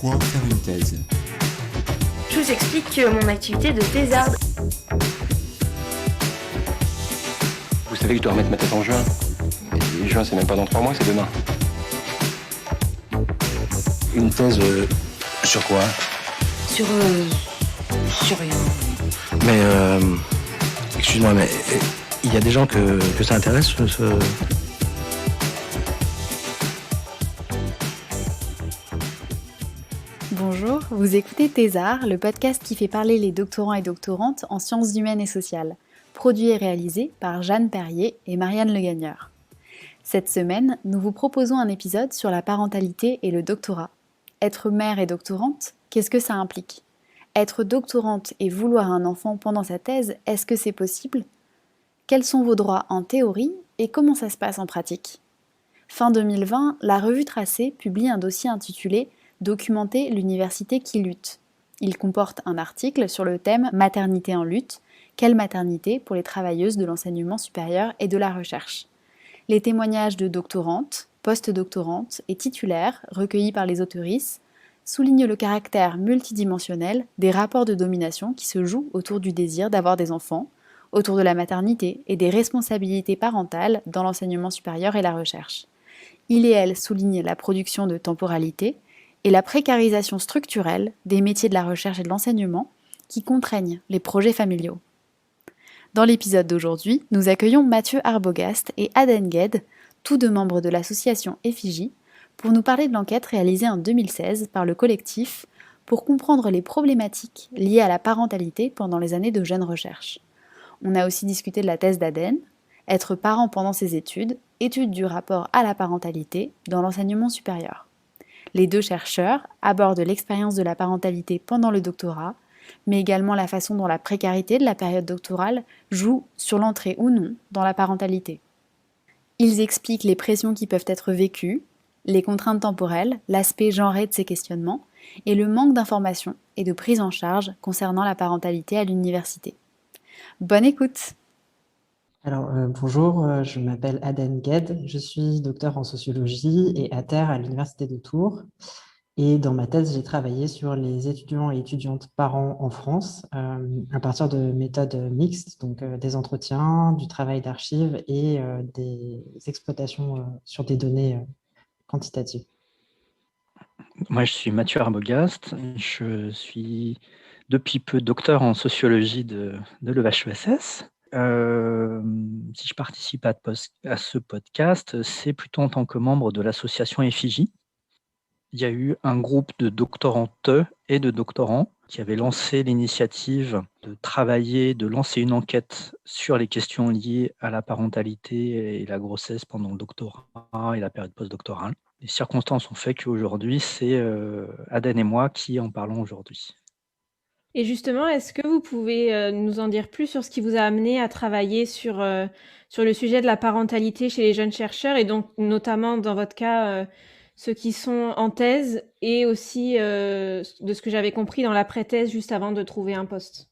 Pourquoi faire une thèse? Je vous explique mon activité de thésarde. Vous savez que je dois remettre ma thèse en juin. Et juin, c'est même pas dans 3 mois, c'est demain. Une thèse sur quoi? Sur rien. Mais, excuse-moi, mais il y a des gens que ça intéresse, Bonjour, vous écoutez Thésard, le podcast qui fait parler les doctorants et doctorantes en sciences humaines et sociales, produit et réalisé par Jeanne Perrier et Marianne Le Gagneur. Cette semaine, nous vous proposons un épisode sur la parentalité et le doctorat. Être mère et doctorante, qu'est-ce que ça implique? Être doctorante et vouloir un enfant pendant sa thèse, est-ce que c'est possible? Quels sont vos droits en théorie et comment ça se passe en pratique? Fin 2020, la revue Tracé publie un dossier intitulé « Documenter l'université qui lutte ». Il comporte un article sur le thème « Maternité en lutte », quelle maternité pour les travailleuses de l'enseignement supérieur et de la recherche. Les témoignages de doctorantes, post-doctorantes et titulaires recueillis par les auteurices soulignent le caractère multidimensionnel des rapports de domination qui se jouent autour du désir d'avoir des enfants, autour de la maternité et des responsabilités parentales dans l'enseignement supérieur et la recherche. Il et elle soulignent la production de temporalité et la précarisation structurelle des métiers de la recherche et de l'enseignement qui contraignent les projets familiaux. Dans l'épisode d'aujourd'hui, nous accueillons Mathieu Arbogast et Aden Gued, tous deux membres de l'association Effigie, pour nous parler de l'enquête réalisée en 2016 par le collectif pour comprendre les problématiques liées à la parentalité pendant les années de jeunes recherches. On a aussi discuté de la thèse d'Aden, être parent pendant ses études, étude du rapport à la parentalité dans l'enseignement supérieur. Les deux chercheurs abordent l'expérience de la parentalité pendant le doctorat, mais également la façon dont la précarité de la période doctorale joue sur l'entrée ou non dans la parentalité. Ils expliquent les pressions qui peuvent être vécues, les contraintes temporelles, l'aspect genré de ces questionnements et le manque d'informations et de prise en charge concernant la parentalité à l'université. Bonne écoute! Alors, bonjour, je m'appelle Aden Gued, je suis docteur en sociologie et à l'Université de Tours. Et dans ma thèse, j'ai travaillé sur les étudiants et étudiantes parents en France à partir de méthodes mixtes, donc des entretiens, du travail d'archives et des exploitations sur des données quantitatives. Moi, je suis Mathieu Arbogast, je suis depuis peu docteur en sociologie de l'EHESS. Si je participe à ce podcast, c'est plutôt en tant que membre de l'association Effigie. Il y a eu un groupe de doctorantes et de doctorants qui avaient lancé l'initiative de lancer une enquête sur les questions liées à la parentalité et la grossesse pendant le doctorat et la période postdoctorale. Les circonstances ont fait qu'aujourd'hui, c'est Aden et moi qui en parlons aujourd'hui. Et justement, est-ce que vous pouvez nous en dire plus sur ce qui vous a amené à travailler sur le sujet de la parentalité chez les jeunes chercheurs et donc notamment dans votre cas, ceux qui sont en thèse et aussi de ce que j'avais compris dans l'après-thèse juste avant de trouver un poste?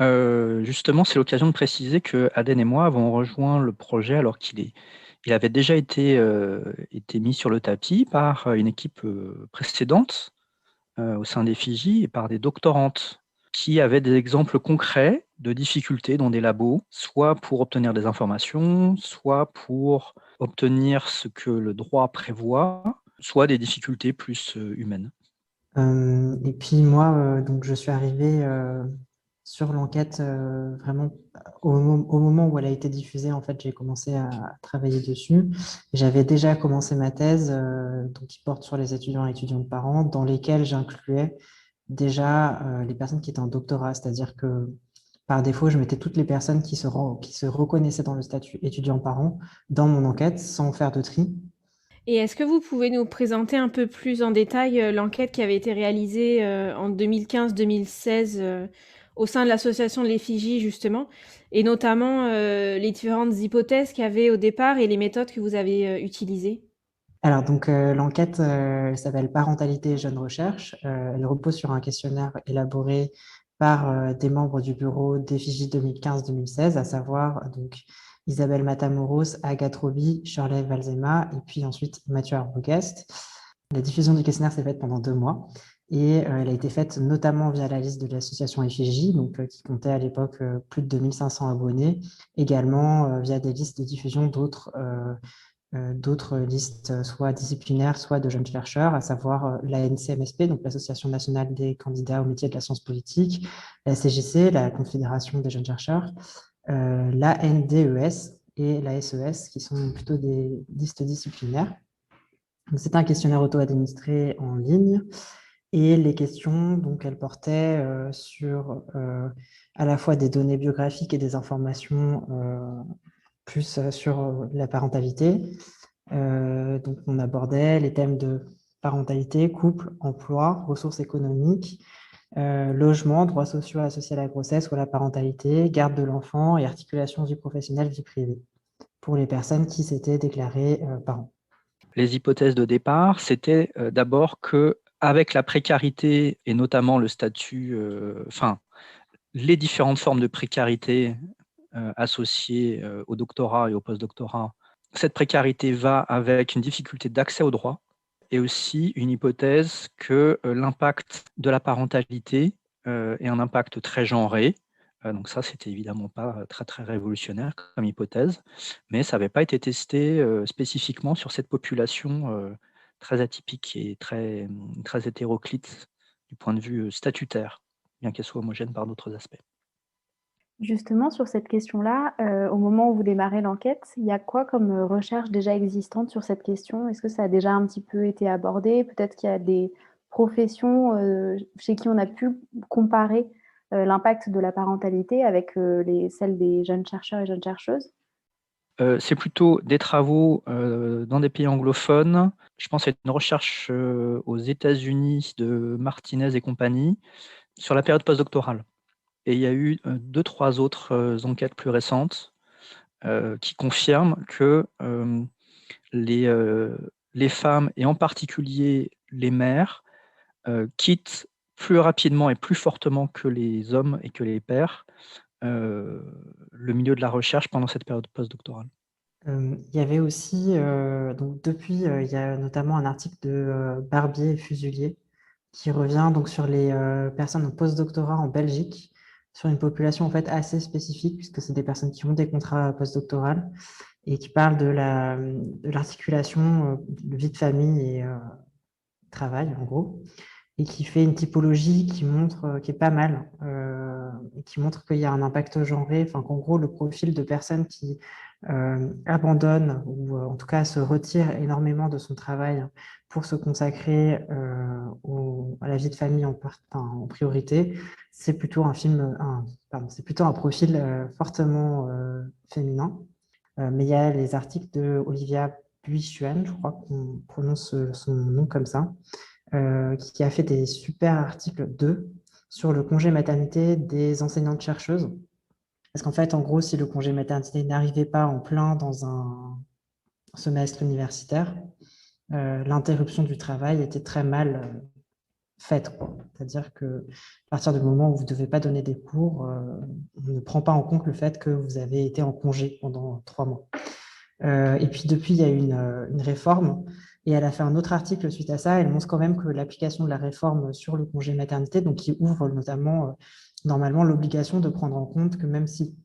Justement, c'est l'occasion de préciser que Aden et moi avons rejoint le projet alors qu'il avait déjà été mis sur le tapis par une équipe précédente au sein d'Effigie et par des doctorantes qui avaient des exemples concrets de difficultés dans des labos, soit pour obtenir des informations, soit pour obtenir ce que le droit prévoit, soit des difficultés plus humaines. Et puis moi, donc je suis arrivé sur l'enquête vraiment au moment où elle a été diffusée. En fait, j'ai commencé à travailler dessus. J'avais déjà commencé ma thèse donc qui porte sur les étudiants et étudiantes parents, dans lesquels j'incluais déjà les personnes qui étaient en doctorat, c'est-à-dire que par défaut, je mettais toutes les personnes qui se reconnaissaient dans le statut étudiant-parent dans mon enquête sans faire de tri. Et est-ce que vous pouvez nous présenter un peu plus en détail l'enquête qui avait été réalisée en 2015-2016 au sein de l'association de l'Effigie, justement, et notamment les différentes hypothèses qu'il y avait au départ et les méthodes que vous avez utilisées? Alors, donc, l'enquête elle s'appelle Parentalité et jeunes recherche. Elle repose sur un questionnaire élaboré par des membres du bureau d'Effigie 2015-2016, à savoir donc Isabelle Matamoros, Agathe Roby, Shirley Valzema et puis ensuite Mathieu Arbogast. La diffusion du questionnaire s'est faite pendant 2 mois et elle a été faite notamment via la liste de l'association Effigie, donc qui comptait à l'époque plus de 2500 abonnés, également via des listes de diffusion d'autres listes, soit disciplinaires, soit de jeunes chercheurs, à savoir la NCMSP, donc l'Association nationale des candidats au métier de la science politique, la CGC, la Confédération des jeunes chercheurs, la NDES et la SES, qui sont plutôt des listes disciplinaires. C'est un questionnaire auto-administré en ligne et les questions, donc, elles portaient sur à la fois des données biographiques et des informations plus sur la parentalité. Donc, on abordait les thèmes de parentalité, couple, emploi, ressources économiques, logement, droits sociaux associés à la grossesse ou à la parentalité, garde de l'enfant et articulation vie professionnelle, vie privée pour les personnes qui s'étaient déclarées parents. Les hypothèses de départ, c'était d'abord que avec la précarité et notamment le statut, les différentes formes de précarité associées au doctorat et au postdoctorat, cette précarité va avec une difficulté d'accès au droit et aussi une hypothèse que l'impact de la parentalité est un impact très genré. Donc ça, c'était évidemment pas très, très révolutionnaire comme hypothèse, mais ça n'avait pas été testé spécifiquement sur cette population très atypique et très, très hétéroclite du point de vue statutaire, bien qu'elle soit homogène par d'autres aspects. Justement, sur cette question-là, au moment où vous démarrez l'enquête, il y a quoi comme recherche déjà existante sur cette question? Est-ce que ça a déjà un petit peu été abordé? Peut-être qu'il y a des professions chez qui on a pu comparer l'impact de la parentalité avec celles des jeunes chercheurs et jeunes chercheuses? C'est plutôt des travaux dans des pays anglophones. Je pense à une recherche aux États-Unis de Martinez et compagnie sur la période postdoctorale. Et il y a eu 2-3 autres enquêtes plus récentes qui confirment que les femmes, et en particulier les mères, quittent plus rapidement et plus fortement que les hommes et que les pères le milieu de la recherche pendant cette période postdoctorale. Il y avait aussi, donc depuis, il y a notamment un article de Barbier et Fuselier qui revient donc sur les personnes en postdoctorat en Belgique, sur une population en fait assez spécifique, puisque c'est des personnes qui ont des contrats postdoctoraux et qui parlent de l'articulation de vie de famille et travail, en gros, et qui fait une typologie qui montre, qui est pas mal, et qui montre qu'il y a un impact genré, enfin qu'en gros, le profil de personnes qui abandonnent ou en tout cas se retirent énormément de son travail pour se consacrer à la vie de famille en priorité, c'est plutôt c'est plutôt un profil fortement féminin. Mais il y a les articles de Olivia Buichuan, je crois qu'on prononce son nom comme ça, qui a fait des super articles 2 sur le congé maternité des enseignantes chercheuses. Parce qu'en fait, en gros, si le congé maternité n'arrivait pas en plein dans un semestre universitaire, l'interruption du travail était très mal faite, quoi. C'est-à-dire que à partir du moment où vous ne devez pas donner des cours, on ne prend pas en compte le fait que vous avez été en congé pendant 3 mois. Et puis depuis, il y a eu une réforme et elle a fait un autre article suite à ça. Elle montre quand même que l'application de la réforme sur le congé maternité, donc qui ouvre notamment normalement l'obligation de prendre en compte que même si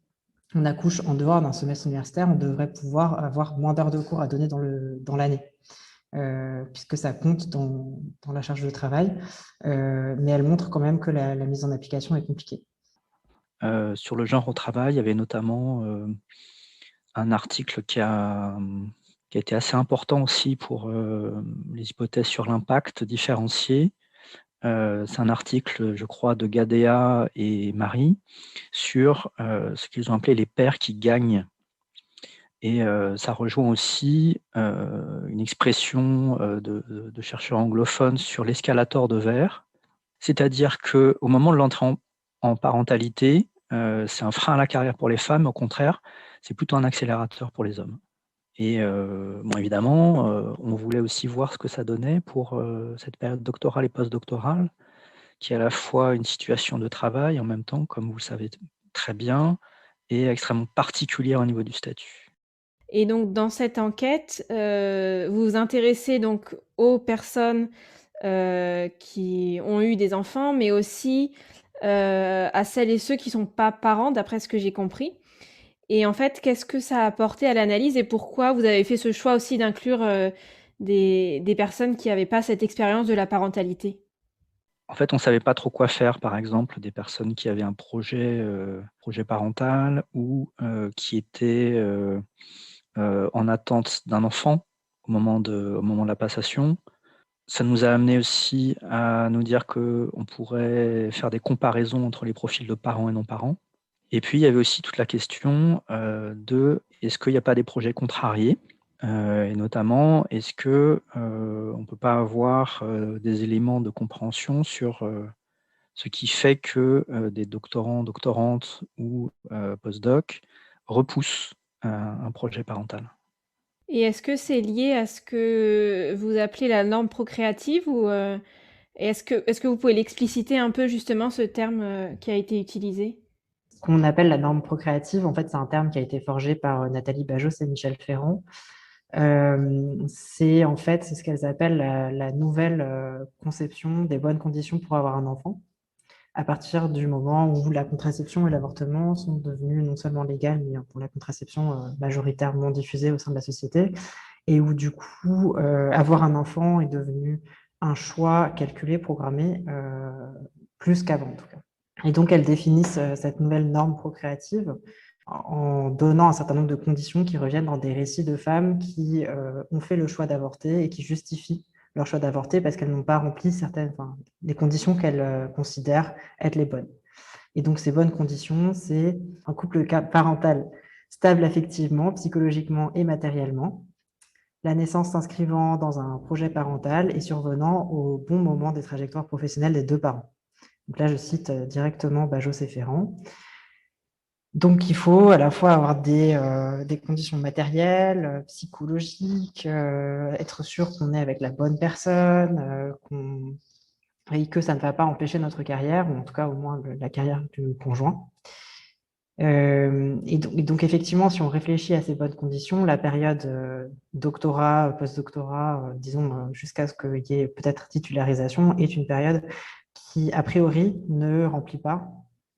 on accouche en dehors d'un semestre universitaire, on devrait pouvoir avoir moins d'heures de cours à donner dans l'année, puisque ça compte dans la charge de travail. Mais elle montre quand même que la mise en application est compliquée. Sur le genre au travail, il y avait notamment un article qui a été assez important aussi pour les hypothèses sur l'impact différencié. C'est un article, je crois, de Gadea et Marie sur ce qu'ils ont appelé les pères qui gagnent. Et ça rejoint aussi une expression de chercheurs anglophones sur l'escalator de verre, c'est-à-dire qu'au moment de l'entrée en parentalité, c'est un frein à la carrière pour les femmes, au contraire, c'est plutôt un accélérateur pour les hommes. Et bon, évidemment, on voulait aussi voir ce que ça donnait pour cette période doctorale et postdoctorale, qui est à la fois une situation de travail, en même temps, comme vous le savez très bien, et extrêmement particulière au niveau du statut. Et donc, dans cette enquête, vous vous intéressez donc aux personnes qui ont eu des enfants, mais aussi à celles et ceux qui ne sont pas parents, d'après ce que j'ai compris. Et en fait, qu'est-ce que ça a apporté à l'analyse et pourquoi vous avez fait ce choix aussi d'inclure des personnes qui n'avaient pas cette expérience de la parentalité? En fait, on ne savait pas trop quoi faire, par exemple, des personnes qui avaient un projet parental ou qui étaient en attente d'un enfant au moment de la passation. Ça nous a amené aussi à nous dire qu'on pourrait faire des comparaisons entre les profils de parents et non-parents. Et puis, il y avait aussi toute la question de est-ce qu'il n'y a pas des projets contrariés et notamment, est-ce que on ne peut pas avoir des éléments de compréhension sur ce qui fait que des doctorants, doctorantes ou postdocs repoussent un projet parental. Et est-ce que c'est lié à ce que vous appelez la norme procréative ou est-ce que vous pouvez l'expliciter un peu justement ce terme qui a été utilisé? Ce qu'on appelle la norme procréative, en fait, c'est un terme qui a été forgé par Nathalie Bajos et Michel Ferrand. C'est en fait ce qu'elles appellent la nouvelle conception des bonnes conditions pour avoir un enfant, à partir du moment où la contraception et l'avortement sont devenus non seulement légales, mais pour la contraception majoritairement diffusée au sein de la société, et où du coup, avoir un enfant est devenu un choix calculé, programmé, plus qu'avant en tout cas. Et donc, elles définissent cette nouvelle norme procréative en donnant un certain nombre de conditions qui reviennent dans des récits de femmes qui ont fait le choix d'avorter et qui justifient leur choix d'avorter parce qu'elles n'ont pas rempli les conditions qu'elles considèrent être les bonnes. Et donc, ces bonnes conditions, c'est un couple parental stable affectivement, psychologiquement et matériellement, la naissance s'inscrivant dans un projet parental et survenant au bon moment des trajectoires professionnelles des deux parents. Donc là, je cite directement Bajos et Ferrand. Donc, il faut à la fois avoir des conditions matérielles, psychologiques, être sûr qu'on est avec la bonne personne, et que ça ne va pas empêcher notre carrière, ou en tout cas au moins la carrière du conjoint. Et donc, effectivement, si on réfléchit à ces bonnes conditions, la période doctorat, post-doctorat, disons jusqu'à ce qu'il y ait peut-être titularisation, est une période qui, a priori, ne remplit pas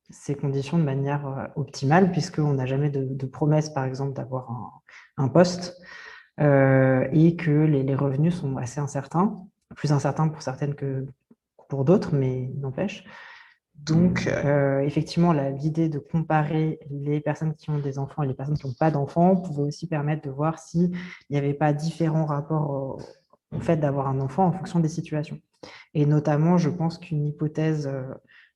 ces conditions de manière optimale, puisqu'on n'a jamais de promesse, par exemple, d'avoir un poste, et que les revenus sont assez incertains, plus incertains pour certaines que pour d'autres, mais n'empêche. Donc, effectivement, l'idée de comparer les personnes qui ont des enfants et les personnes qui n'ont pas d'enfants pouvait aussi permettre de voir s'il n'y avait pas différents rapports au fait d'avoir un enfant en fonction des situations. Et notamment, je pense qu'une hypothèse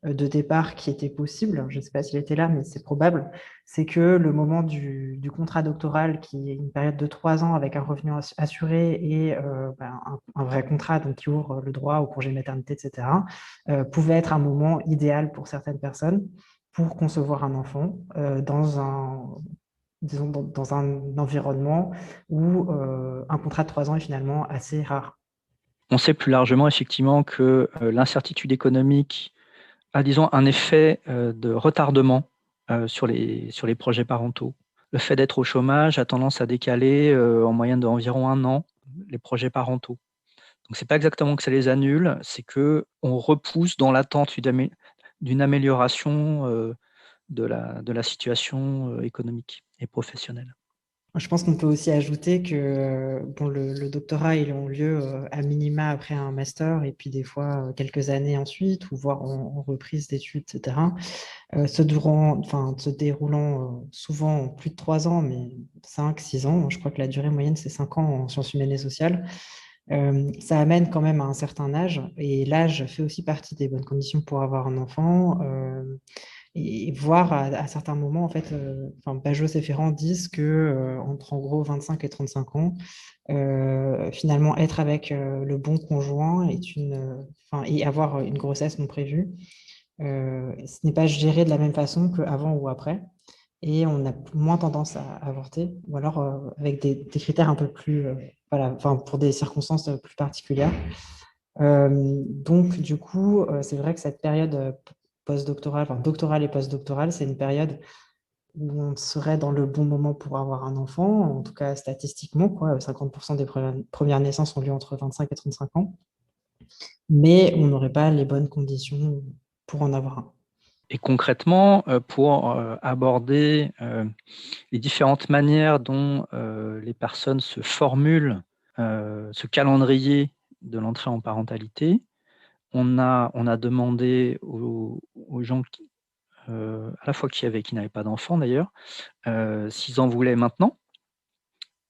de départ qui était possible, je ne sais pas s'il était là, mais c'est probable, c'est que le moment du contrat doctoral, qui est une période de 3 ans avec un revenu assuré et un vrai contrat donc, qui ouvre le droit au congé maternité, etc., pouvait être un moment idéal pour certaines personnes pour concevoir un enfant dans un environnement où un contrat de 3 ans est finalement assez rare. On sait plus largement effectivement que l'incertitude économique a, disons, un effet de retardement sur les projets parentaux. Le fait d'être au chômage a tendance à décaler en moyenne d'environ 1 an les projets parentaux. Donc, ce n'est pas exactement que ça les annule, c'est qu'on repousse dans l'attente d'une amélioration de la situation économique et professionnelle. Je pense qu'on peut aussi ajouter que le doctorat, il a lieu à minima après un master et puis des fois quelques années ensuite, ou voire en reprise d'études, etc. Se déroulant souvent en plus de 3 ans, mais 5, 6 ans. Je crois que la durée moyenne, c'est 5 ans en sciences humaines et sociales. Ça amène quand même à un certain âge, et l'âge fait aussi partie des bonnes conditions pour avoir un enfant. Et voir à certains moments, en fait, Bajos et Ferrand disent que entre en gros 25 et 35 ans, finalement être avec le bon conjoint et avoir une grossesse non prévue, ce n'est pas géré de la même façon qu'avant ou après, et on a moins tendance à avorter, ou alors avec des critères un peu plus, pour des circonstances plus particulières. Donc, du coup, c'est vrai que cette période postdoctorale, doctorale et postdoctorale, c'est une période où on serait dans le bon moment pour avoir un enfant, en tout cas statistiquement, quoi. 50% des premières naissances ont lieu entre 25 et 35 ans, mais on n'aurait pas les bonnes conditions pour en avoir un. Et concrètement, pour aborder les différentes manières dont les personnes se formulent ce calendrier de l'entrée en parentalité, on a demandé aux gens à la fois qui n'avaient pas d'enfants d'ailleurs, s'ils en voulaient maintenant.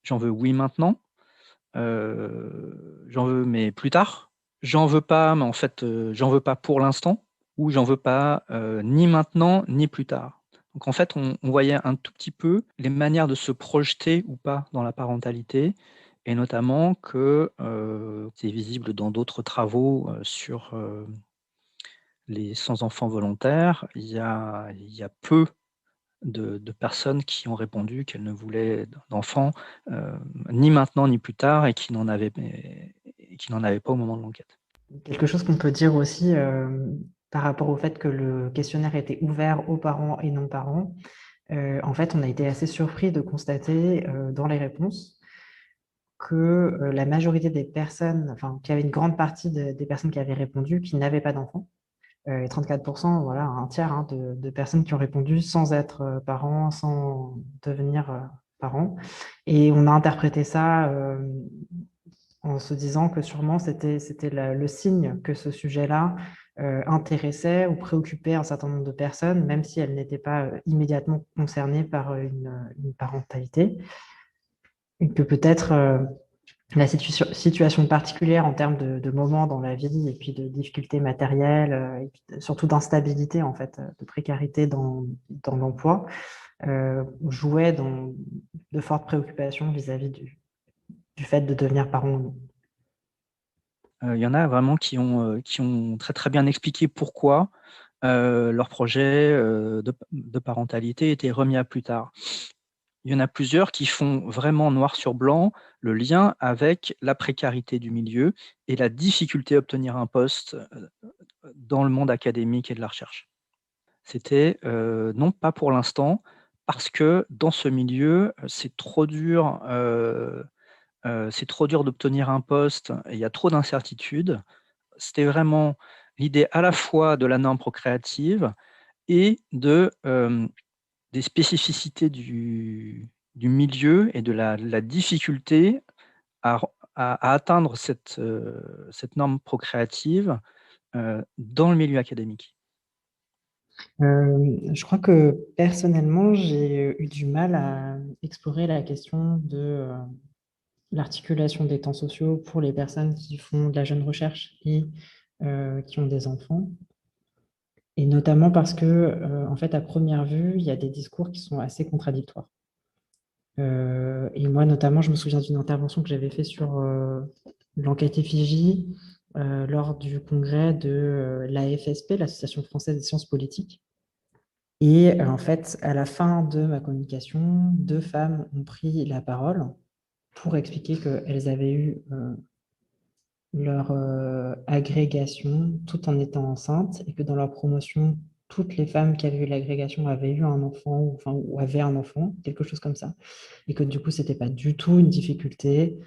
J'en veux oui maintenant. J'en veux mais plus tard. J'en veux pas, mais en fait, j'en veux pas pour l'instant, ou j'en veux pas ni maintenant ni plus tard. Donc en fait, on voyait un tout petit peu les manières de se projeter ou pas dans la parentalité, et notamment que c'est visible dans d'autres travaux sur les sans enfants volontaires. Il y a peu de personnes qui ont répondu qu'elles ne voulaient d'enfants ni maintenant ni plus tard, et qui n'en avaient pas au moment de l'enquête. Quelque chose qu'on peut dire aussi par rapport au fait que le questionnaire était ouvert aux parents et non-parents, en fait, on a été assez surpris de constater dans les réponses que la majorité des personnes, enfin, qu'il y avait une grande partie des personnes qui avaient répondu qui n'avaient pas d'enfants. Et 34%, voilà, un tiers hein, de personnes qui ont répondu sans être parents, sans devenir parents. Et on a interprété ça en se disant que sûrement c'était le signe que ce sujet-là intéressait ou préoccupait un certain nombre de personnes, même si elles n'étaient pas immédiatement concernées par une parentalité. Et que peut-être la situation particulière en termes de moments dans la vie et puis de difficultés matérielles, et puis surtout d'instabilité, en fait, de précarité dans l'emploi, jouait dans de fortes préoccupations vis-à-vis du fait de devenir parent ou non. Il y en a vraiment qui ont très, très bien expliqué pourquoi leur projet de parentalité était remis à plus tard. Il y en a plusieurs qui font vraiment noir sur blanc le lien avec la précarité du milieu et la difficulté à obtenir un poste dans le monde académique et de la recherche. C'était non, pas pour l'instant, parce que dans ce milieu, c'est trop dur d'obtenir un poste et il y a trop d'incertitudes. C'était vraiment l'idée à la fois de la norme procréative et des spécificités du milieu et de la difficulté à atteindre cette norme procréative dans le milieu académique. Je crois que personnellement, j'ai eu du mal à explorer la question de l'articulation des temps sociaux pour les personnes qui font de la jeune recherche et qui ont des enfants. Et notamment parce que, en fait, à première vue, il y a des discours qui sont assez contradictoires. Et moi, notamment, je me souviens d'une intervention que j'avais faite sur l'enquête effigie lors du congrès de l'AFSP, l'Association française des sciences politiques. Et en fait, à la fin de ma communication, 2 femmes ont pris la parole pour expliquer qu'elles avaient eu leur agrégation tout en étant enceintes et que dans leur promotion, toutes les femmes qui avaient eu l'agrégation avaient eu un enfant ou avaient un enfant, quelque chose comme ça. Et que du coup, ce n'était pas du tout une difficulté.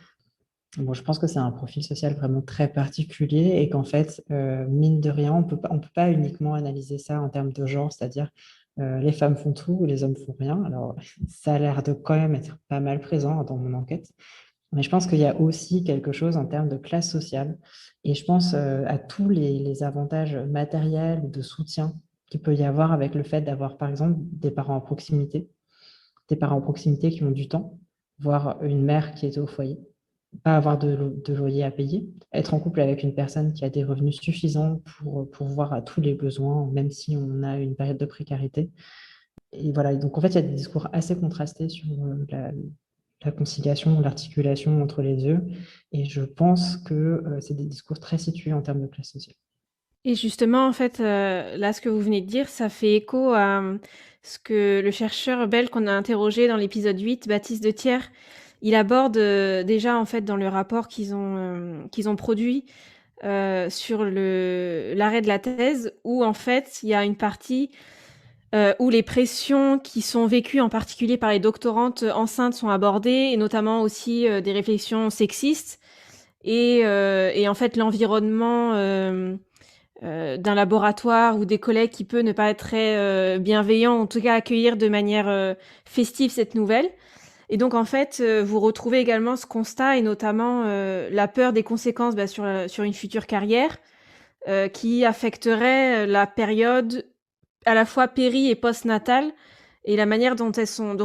Bon, je pense que c'est un profil social vraiment très particulier et qu'en fait, mine de rien, on peut pas uniquement analyser ça en termes de genre, c'est-à-dire les femmes font tout ou les hommes font rien. Alors, ça a l'air de quand même être pas mal présent dans mon enquête. Mais je pense qu'il y a aussi quelque chose en termes de classe sociale. Et je pense à tous les avantages matériels ou de soutien qu'il peut y avoir avec le fait d'avoir, par exemple, des parents à proximité qui ont du temps, voire une mère qui est au foyer, pas avoir de loyer à payer, être en couple avec une personne qui a des revenus suffisants pour pourvoir à tous les besoins, même si on a une période de précarité. Et voilà, donc en fait, il y a des discours assez contrastés sur la conciliation, l'articulation entre les deux. Et je pense que c'est des discours très situés en termes de classe sociale. Et justement, en fait, là, ce que vous venez de dire, ça fait écho à ce que le chercheur belge qu'on a interrogé dans l'épisode 8, Baptiste de Thiers, il aborde déjà, en fait, dans le rapport qu'ils ont produit sur l'arrêt de la thèse, où, en fait, il y a une partie où les pressions qui sont vécues en particulier par les doctorantes enceintes sont abordées, et notamment aussi des réflexions sexistes et en fait l'environnement d'un laboratoire ou des collègues qui peut ne pas être très bienveillant, en tout cas accueillir de manière festive cette nouvelle. Et donc en fait, vous retrouvez également ce constat et notamment la peur des conséquences sur une future carrière qui affecterait la période à la fois péri et post-natale et la manière dont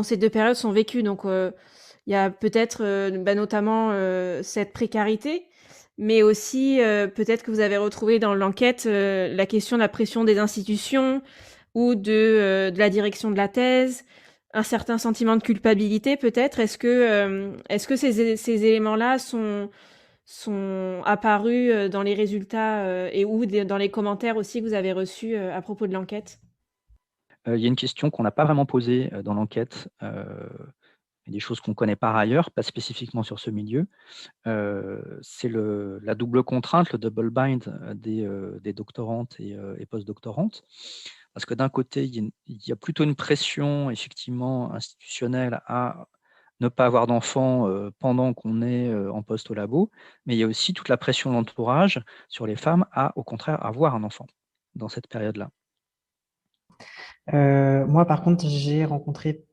ces deux périodes sont vécues. Donc il y a peut-être notamment cette précarité, mais aussi peut-être que vous avez retrouvé dans l'enquête la question de la pression des institutions ou de la direction de la thèse, un certain sentiment de culpabilité peut-être. Est-ce que ces éléments-là sont apparus dans les résultats et ou dans les commentaires aussi que vous avez reçus à propos de l'enquête? Il y a une question qu'on n'a pas vraiment posée dans l'enquête, et des choses qu'on connaît par ailleurs, pas spécifiquement sur ce milieu. C'est la double contrainte, le double bind des doctorantes et post-doctorantes. Parce que d'un côté, il y a plutôt une pression effectivement institutionnelle à ne pas avoir d'enfants pendant qu'on est en poste au labo, mais il y a aussi toute la pression de l'entourage sur les femmes à, au contraire, avoir un enfant dans cette période-là. Moi, par contre, j'ai rencontré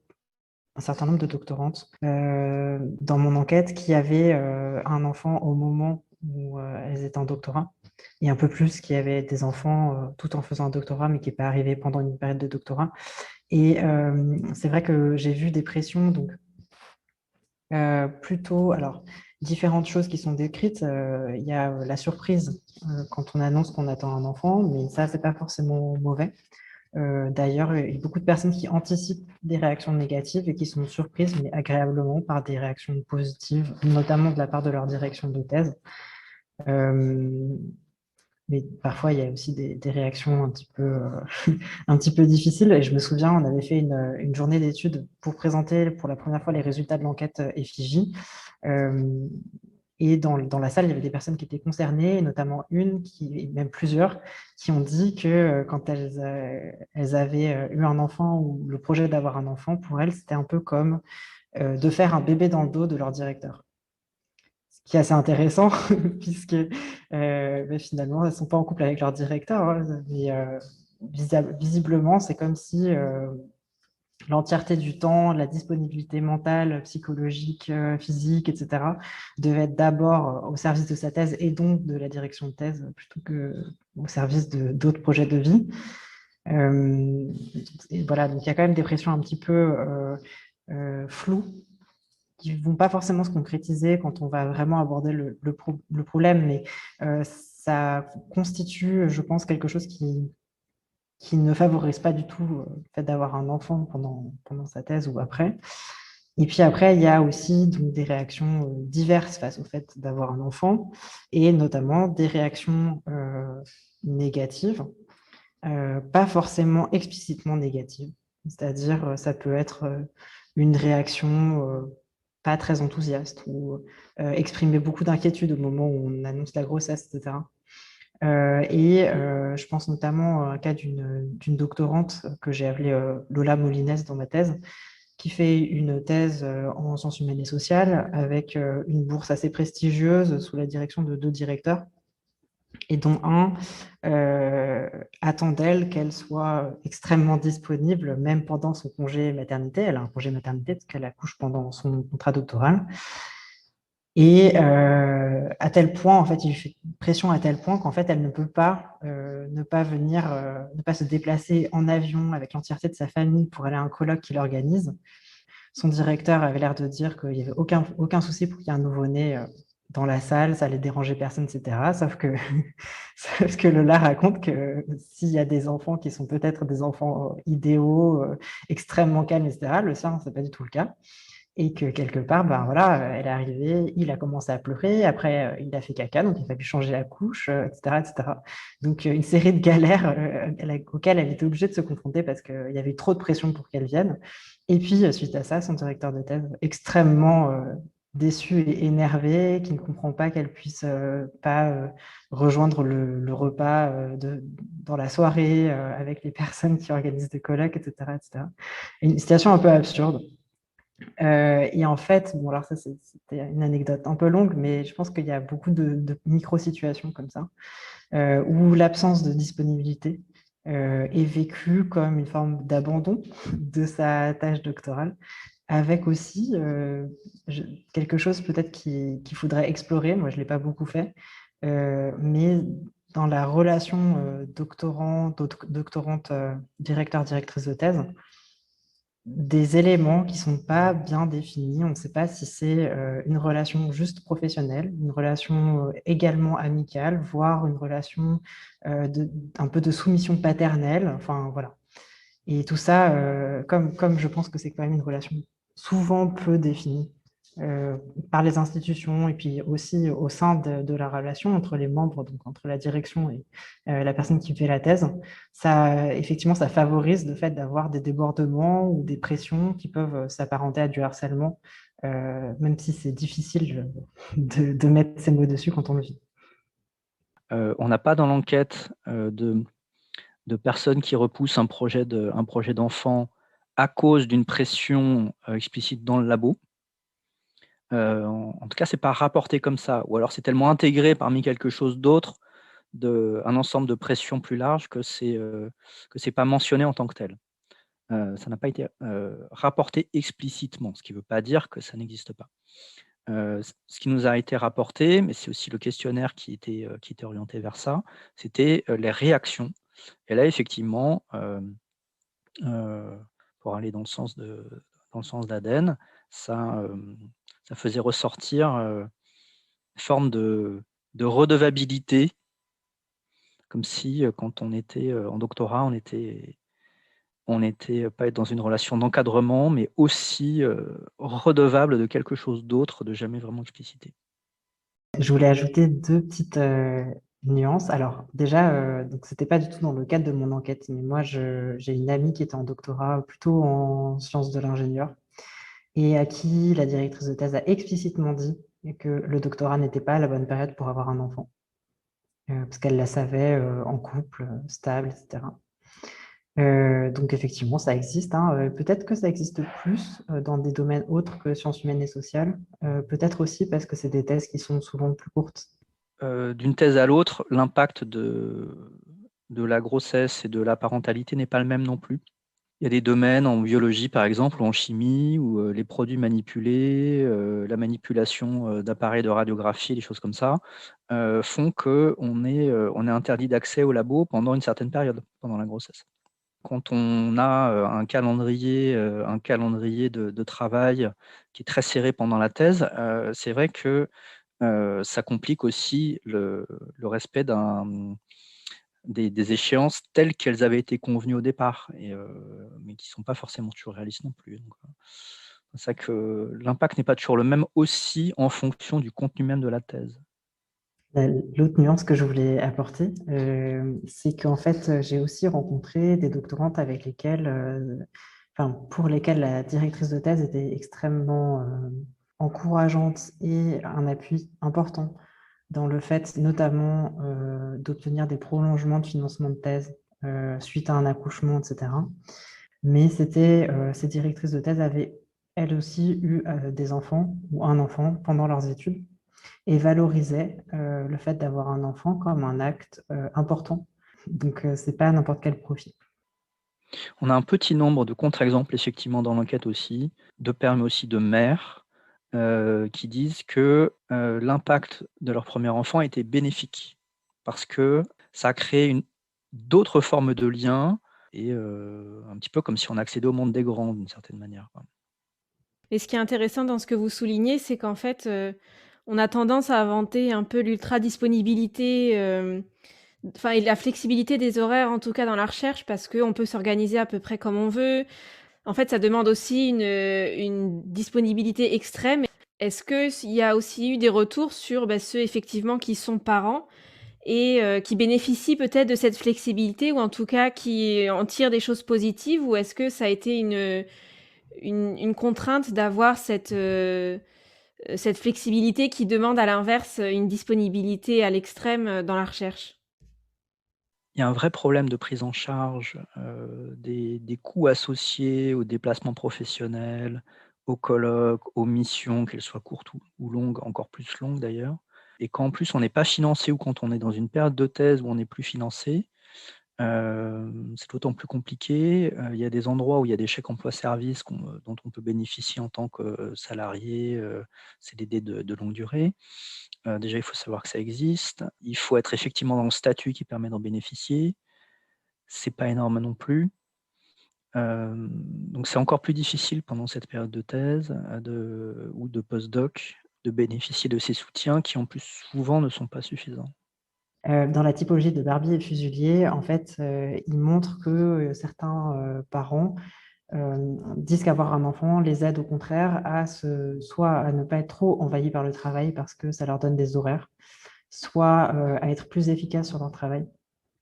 un certain nombre de doctorantes dans mon enquête qui avaient un enfant au moment où elles étaient en doctorat, et un peu plus qui avaient des enfants tout en faisant un doctorat, mais qui n'est pas arrivé pendant une période de doctorat. Et c'est vrai que j'ai vu des pressions, donc plutôt, alors, différentes choses qui sont décrites. Il y a la surprise quand on annonce qu'on attend un enfant, mais ça, c'est pas forcément mauvais. D'ailleurs, il y a beaucoup de personnes qui anticipent des réactions négatives et qui sont surprises, mais agréablement, par des réactions positives, notamment de la part de leur direction de thèse. Mais parfois, il y a aussi des réactions un petit peu difficiles. Et je me souviens, on avait fait une journée d'études pour présenter pour la première fois les résultats de l'enquête Effigie. Et dans la salle, il y avait des personnes qui étaient concernées, notamment et même plusieurs, qui ont dit que quand elles avaient eu un enfant ou le projet d'avoir un enfant, pour elles, c'était un peu comme de faire un bébé dans le dos de leur directeur. Ce qui est assez intéressant, puisque finalement, elles ne sont pas en couple avec leur directeur, hein, mais visiblement, c'est comme si l'entièreté du temps, la disponibilité mentale, psychologique, physique, etc., devait être d'abord au service de sa thèse et donc de la direction de thèse plutôt qu'au service d'autres projets de vie. Et voilà, donc il y a quand même des pressions un petit peu floues qui ne vont pas forcément se concrétiser quand on va vraiment aborder le problème, mais ça constitue, je pense, quelque chose qui ne favorise pas du tout le fait d'avoir un enfant pendant sa thèse ou après. Et puis après, il y a aussi donc, des réactions diverses face au fait d'avoir un enfant, et notamment des réactions négatives, pas forcément explicitement négatives. C'est-à-dire, ça peut être une réaction pas très enthousiaste ou exprimer beaucoup d'inquiétude au moment où on annonce la grossesse, etc. Je pense notamment à un cas d'une doctorante que j'ai appelée Lola Molines dans ma thèse, qui fait une thèse en sciences humaines et sociales avec une bourse assez prestigieuse sous la direction de 2 directeurs, et dont un attend d'elle qu'elle soit extrêmement disponible, même pendant son congé maternité. Elle a un congé maternité parce qu'elle accouche pendant son contrat doctoral. Et à tel point, en fait, il fait pression à tel point qu'en fait, elle ne peut pas ne pas venir, ne pas se déplacer en avion avec l'entièreté de sa famille pour aller à un colloque qu'il organise. Son directeur avait l'air de dire qu'il n'y avait aucun souci pour qu'il y ait un nouveau-né dans la salle, ça allait déranger personne, etc. Sauf que Lola raconte que s'il y a des enfants qui sont peut-être des enfants idéaux, extrêmement calmes, etc., le sien, ce n'est pas du tout le cas. Et que quelque part, ben voilà, elle est arrivée, il a commencé à pleurer, après il a fait caca, donc il a fallu changer la couche, etc., etc. Donc une série de galères auxquelles elle était obligée de se confronter parce qu'il y avait trop de pression pour qu'elle vienne. Et puis suite à ça, son directeur de thèse extrêmement déçue et énervée, qui ne comprend pas qu'elle puisse pas rejoindre le repas dans la soirée avec les personnes qui organisent des colloques, etc., etc. Une situation un peu absurde. Et en fait, bon, alors ça, c'était une anecdote un peu longue, mais je pense qu'il y a beaucoup de micro-situations comme ça, où l'absence de disponibilité est vécue comme une forme d'abandon de sa tâche doctorale, avec aussi quelque chose peut-être qu'il faudrait explorer. Moi, je ne l'ai pas beaucoup fait, mais dans la relation doctorante, directeur, directrice de thèse, des éléments qui ne sont pas bien définis. On ne sait pas si c'est une relation juste professionnelle, une relation également amicale, voire une relation un peu de soumission paternelle. Enfin, voilà. Et tout ça, comme je pense que c'est quand même une relation souvent peu définie par les institutions et puis aussi au sein de la relation entre les membres, donc entre la direction et la personne qui fait la thèse, ça, effectivement, ça favorise le fait d'avoir des débordements ou des pressions qui peuvent s'apparenter à du harcèlement, même si c'est difficile de mettre ces mots dessus quand on le vit. On n'a pas dans l'enquête de personnes qui repoussent un projet d'enfant à cause d'une pression explicite dans le labo. En tout cas, c'est pas rapporté comme ça, ou alors c'est tellement intégré parmi quelque chose d'autre, un ensemble de pressions plus large que c'est pas mentionné en tant que tel. Ça n'a pas été rapporté explicitement, ce qui ne veut pas dire que ça n'existe pas. Ce qui nous a été rapporté, mais c'est aussi le questionnaire qui était orienté vers ça, c'était les réactions. Et là, effectivement, pour aller dans le sens d'Aden, ça faisait ressortir une forme de redevabilité, comme si quand on était en doctorat, on n'était pas dans une relation d'encadrement, mais aussi redevable de quelque chose d'autre, de jamais vraiment explicité. Je voulais ajouter deux petites nuances. Alors déjà, donc c'était pas du tout dans le cadre de mon enquête, mais moi j'ai une amie qui était en doctorat plutôt en sciences de l'ingénieur et à qui la directrice de thèse a explicitement dit que le doctorat n'était pas la bonne période pour avoir un enfant, parce qu'elle la savait en couple, stable, etc. Donc effectivement, ça existe, hein. Peut-être que ça existe plus dans des domaines autres que sciences humaines et sociales. Peut-être aussi parce que c'est des thèses qui sont souvent plus courtes. D'une thèse à l'autre, l'impact de la grossesse et de la parentalité n'est pas le même non plus. Il y a des domaines en biologie, par exemple, ou en chimie, où les produits manipulés, la manipulation d'appareils de radiographie, des choses comme ça, font qu'on est interdit d'accès au labo pendant une certaine période, pendant la grossesse. Quand on a un calendrier de travail qui est très serré pendant la thèse, c'est vrai que ça complique aussi le respect des échéances telles qu'elles avaient été convenues au départ, mais qui ne sont pas forcément toujours réalistes non plus. Donc, c'est ça que l'impact n'est pas toujours le même aussi en fonction du contenu même de la thèse. L'autre nuance que je voulais apporter, c'est qu'en fait, j'ai aussi rencontré des doctorantes avec lesquelles, pour lesquelles la directrice de thèse était extrêmement encourageante et un appui important dans le fait notamment d'obtenir des prolongements de financement de thèse suite à un accouchement, etc. Mais ces directrices de thèse avaient elles aussi eu des enfants ou un enfant pendant leurs études et valorisaient le fait d'avoir un enfant comme un acte important. Donc, ce n'est pas n'importe quel profil. On a un petit nombre de contre-exemples, effectivement, dans l'enquête aussi, de pères, mais aussi de mères, qui disent que l'impact de leur premier enfant a été bénéfique, parce que ça a créé d'autres formes de liens, et un petit peu comme si on accédait au monde des grands, d'une certaine manière. Et ce qui est intéressant dans ce que vous soulignez, c'est qu'en fait, on a tendance à inventer un peu l'ultra-disponibilité, et la flexibilité des horaires, en tout cas dans la recherche, parce qu'on peut s'organiser à peu près comme on veut. En fait, ça demande aussi une disponibilité extrême. Est-ce qu'il y a aussi eu des retours sur ceux effectivement qui sont parents et qui bénéficient peut-être de cette flexibilité, ou en tout cas qui en tirent des choses positives, ou est-ce que ça a été une contrainte d'avoir cette cette flexibilité qui demande à l'inverse une disponibilité à l'extrême dans la recherche? Il y a un vrai problème de prise en charge, des coûts associés aux déplacements professionnels, aux colloques, aux missions, qu'elles soient courtes ou longues, encore plus longues d'ailleurs. Et quand en plus on n'est pas financé ou quand on est dans une période de thèse où on n'est plus financé, c'est d'autant plus compliqué. Il y a des endroits où il y a des chèques emploi-service dont on peut bénéficier en tant que salarié, CDD de longue durée. Déjà, il faut savoir que ça existe. Il faut être effectivement dans le statut qui permet d'en bénéficier. C'est pas énorme non plus. Donc c'est encore plus difficile pendant cette période de thèse, ou de post-doc, de bénéficier de ces soutiens qui, en plus, souvent ne sont pas suffisants. Dans la typologie de Barbier et Fuselier, en fait, il montre que certains parents disent qu'avoir un enfant les aide au contraire soit à ne pas être trop envahis par le travail parce que ça leur donne des horaires, soit à être plus efficaces sur leur travail.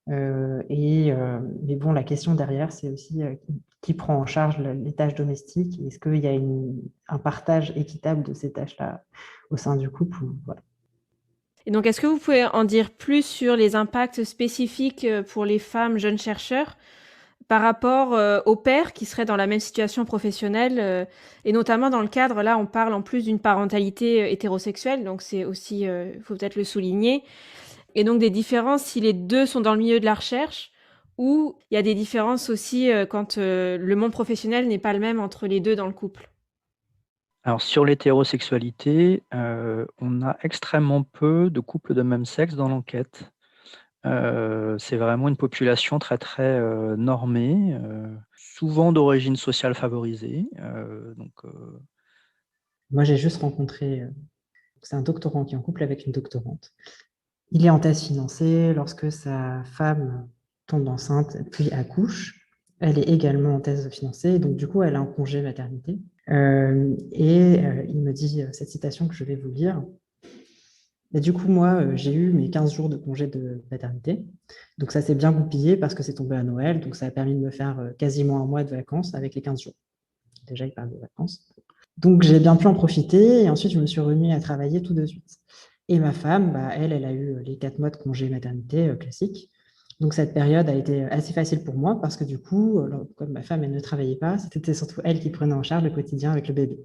Mais bon, la question derrière, c'est aussi qui prend en charge les tâches domestiques. Est-ce qu'il y a un partage équitable de ces tâches-là au sein du couple voilà. Et donc, est-ce que vous pouvez en dire plus sur les impacts spécifiques pour les femmes jeunes chercheurs par rapport aux pères qui seraient dans la même situation professionnelle et notamment dans le cadre, là, on parle en plus d'une parentalité hétérosexuelle, donc c'est aussi, faut peut-être le souligner. Et donc des différences si les deux sont dans le milieu de la recherche ou il y a des différences aussi quand le monde professionnel n'est pas le même entre les deux dans le couple? Alors sur l'hétérosexualité, on a extrêmement peu de couples de même sexe dans l'enquête. C'est vraiment une population très, très, normée, souvent d'origine sociale favorisée, Moi, j'ai juste rencontré, c'est un doctorant qui est en couple avec une doctorante. Il est en thèse financée lorsque sa femme tombe enceinte puis accouche. Elle est également en thèse financée, donc du coup, elle a un congé maternité. Il me dit cette citation que je vais vous lire. Et du coup, moi, j'ai eu mes 15 jours de congé de maternité. Donc ça s'est bien goupillé parce que c'est tombé à Noël, donc ça a permis de me faire quasiment un mois de vacances avec les 15 jours. Déjà, il parle de vacances. Donc j'ai bien pu en profiter et ensuite je me suis remis à travailler tout de suite. Et ma femme, elle a eu les 4 mois de congé maternité classique. Donc cette période a été assez facile pour moi parce que du coup, comme ma femme, elle ne travaillait pas, c'était surtout elle qui prenait en charge le quotidien avec le bébé.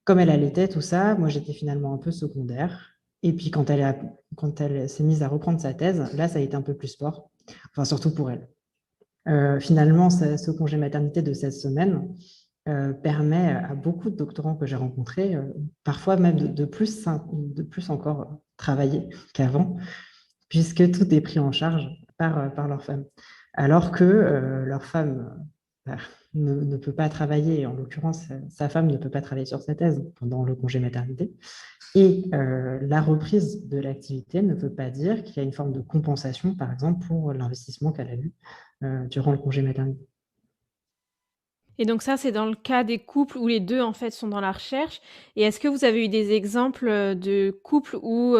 Comme elle allaitait, tout ça, moi j'étais finalement un peu secondaire. Et puis quand elle s'est mise à reprendre sa thèse, là ça a été un peu plus sport, enfin surtout pour elle. Finalement, ce congé maternité de 16 semaines permet à beaucoup de doctorants que j'ai rencontrés, parfois même de plus encore travailler qu'avant, puisque tout est pris en charge par leur femme. Alors que leur femme ne peut pas travailler, en l'occurrence, sa femme ne peut pas travailler sur sa thèse pendant le congé maternité. Et la reprise de l'activité ne veut pas dire qu'il y a une forme de compensation, par exemple, pour l'investissement qu'elle a eu durant le congé maternité. Et donc ça, c'est dans le cas des couples où les deux en fait sont dans la recherche. Et est-ce que vous avez eu des exemples de couples où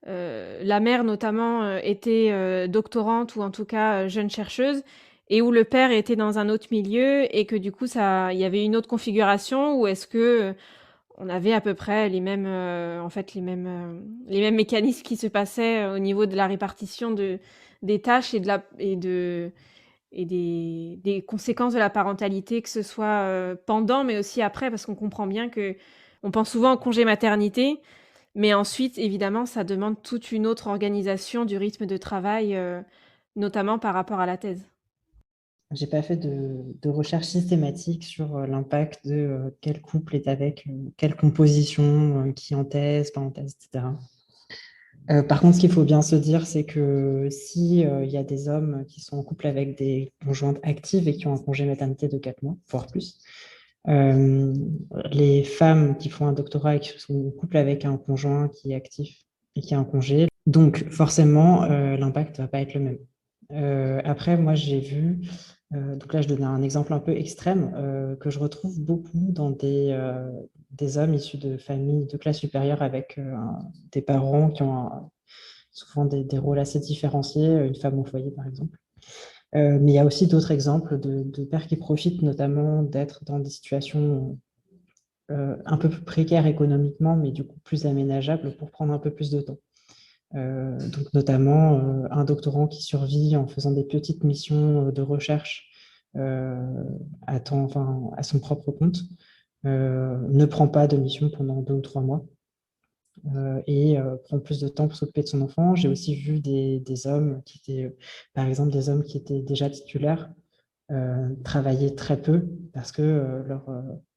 la mère notamment était doctorante ou en tout cas jeune chercheuse et où le père était dans un autre milieu et que du coup il y avait une autre configuration ou est-ce que on avait à peu près les mêmes en fait les mêmes mécanismes qui se passaient au niveau de la répartition des tâches et des conséquences de la parentalité, que ce soit pendant mais aussi après, parce qu'on comprend bien que on pense souvent au congé maternité, mais ensuite, évidemment, ça demande toute une autre organisation du rythme de travail, notamment par rapport à la thèse. J'ai pas fait de recherche systématique sur l'impact de quel couple est avec quelle composition, qui en thèse, pas en thèse, etc. Par contre, ce qu'il faut bien se dire, c'est que si il y a des hommes qui sont en couple avec des conjointes actives et qui ont un congé maternité de 4 mois, voire plus, les femmes qui font un doctorat et qui sont en couple avec un conjoint qui est actif et qui a un congé, donc forcément, l'impact ne va pas être le même. Après, moi, j'ai vu, donc là, je donne un exemple un peu extrême, que je retrouve beaucoup dans des hommes issus de familles de classe supérieure avec des parents qui ont souvent des rôles assez différenciés, une femme au foyer, par exemple. Mais il y a aussi d'autres exemples de pères qui profitent notamment d'être dans des situations un peu plus précaires économiquement, mais du coup plus aménageables pour prendre un peu plus de temps. Donc notamment un doctorant qui survit en faisant des petites missions de recherche à son propre compte, ne prend pas de mission pendant 2 ou 3 mois et prend plus de temps pour s'occuper de son enfant. J'ai aussi vu des hommes qui étaient, par exemple, des hommes qui étaient déjà titulaires, travailler très peu parce que leur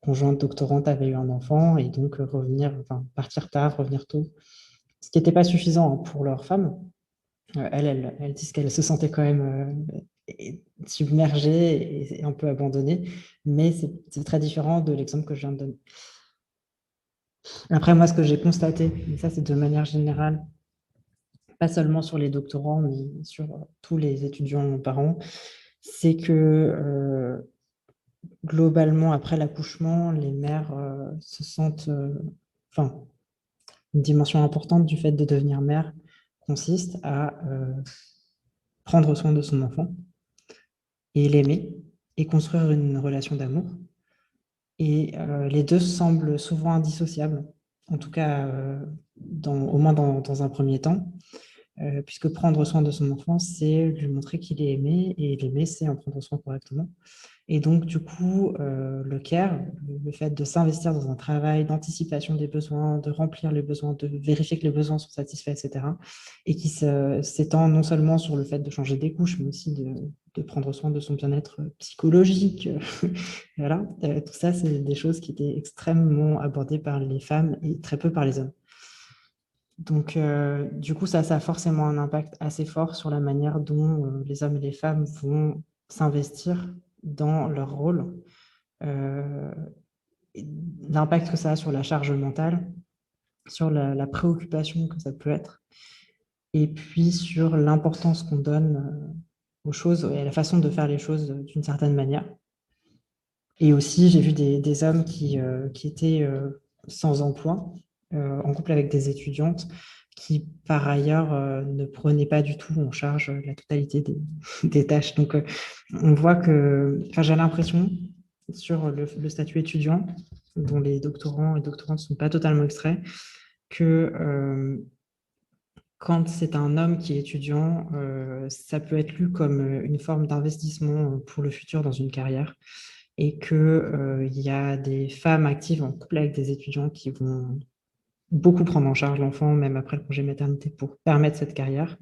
conjointe doctorante avait eu un enfant et donc partir tard, revenir tôt, ce qui n'était pas suffisant, hein, pour leur femme. Elles disent qu'elles se sentaient quand même submergées et un peu abandonnées, mais c'est très différent de l'exemple que je viens de donner. Après, moi, ce que j'ai constaté, et ça c'est de manière générale, pas seulement sur les doctorants, mais sur tous les étudiants parents, c'est que globalement, après l'accouchement, les mères se sentent... une dimension importante du fait de devenir mère consiste à prendre soin de son enfant et l'aimer et construire une relation d'amour. Et les deux semblent souvent indissociables, en tout cas au moins dans un premier temps, puisque prendre soin de son enfant, c'est lui montrer qu'il est aimé, et l'aimer, c'est en prendre soin correctement. Et donc, du coup, le care, le fait de s'investir dans un travail d'anticipation des besoins, de remplir les besoins, de vérifier que les besoins sont satisfaits, etc., et qui s'étend non seulement sur le fait de changer des couches, mais aussi de prendre soin de son bien-être psychologique. Voilà. Tout ça, c'est des choses qui étaient extrêmement abordées par les femmes et très peu par les hommes. Donc, du coup, ça a forcément un impact assez fort sur la manière dont les hommes et les femmes vont s'investir dans leur rôle, l'impact que ça a sur la charge mentale, sur la préoccupation que ça peut être, et puis sur l'importance qu'on donne aux choses et à la façon de faire les choses d'une certaine manière. Et aussi, j'ai vu des hommes qui étaient sans emploi, en couple avec des étudiantes, qui par ailleurs ne prenaient pas du tout en charge la totalité des tâches. Donc on voit que, j'ai l'impression, sur le statut étudiant, dont les doctorants et doctorantes ne sont pas totalement extraits, que quand c'est un homme qui est étudiant, ça peut être lu comme une forme d'investissement pour le futur dans une carrière, et qu'il y a des femmes actives en couple avec des étudiants qui vont beaucoup prendre en charge l'enfant, même après le congé maternité, pour permettre cette carrière,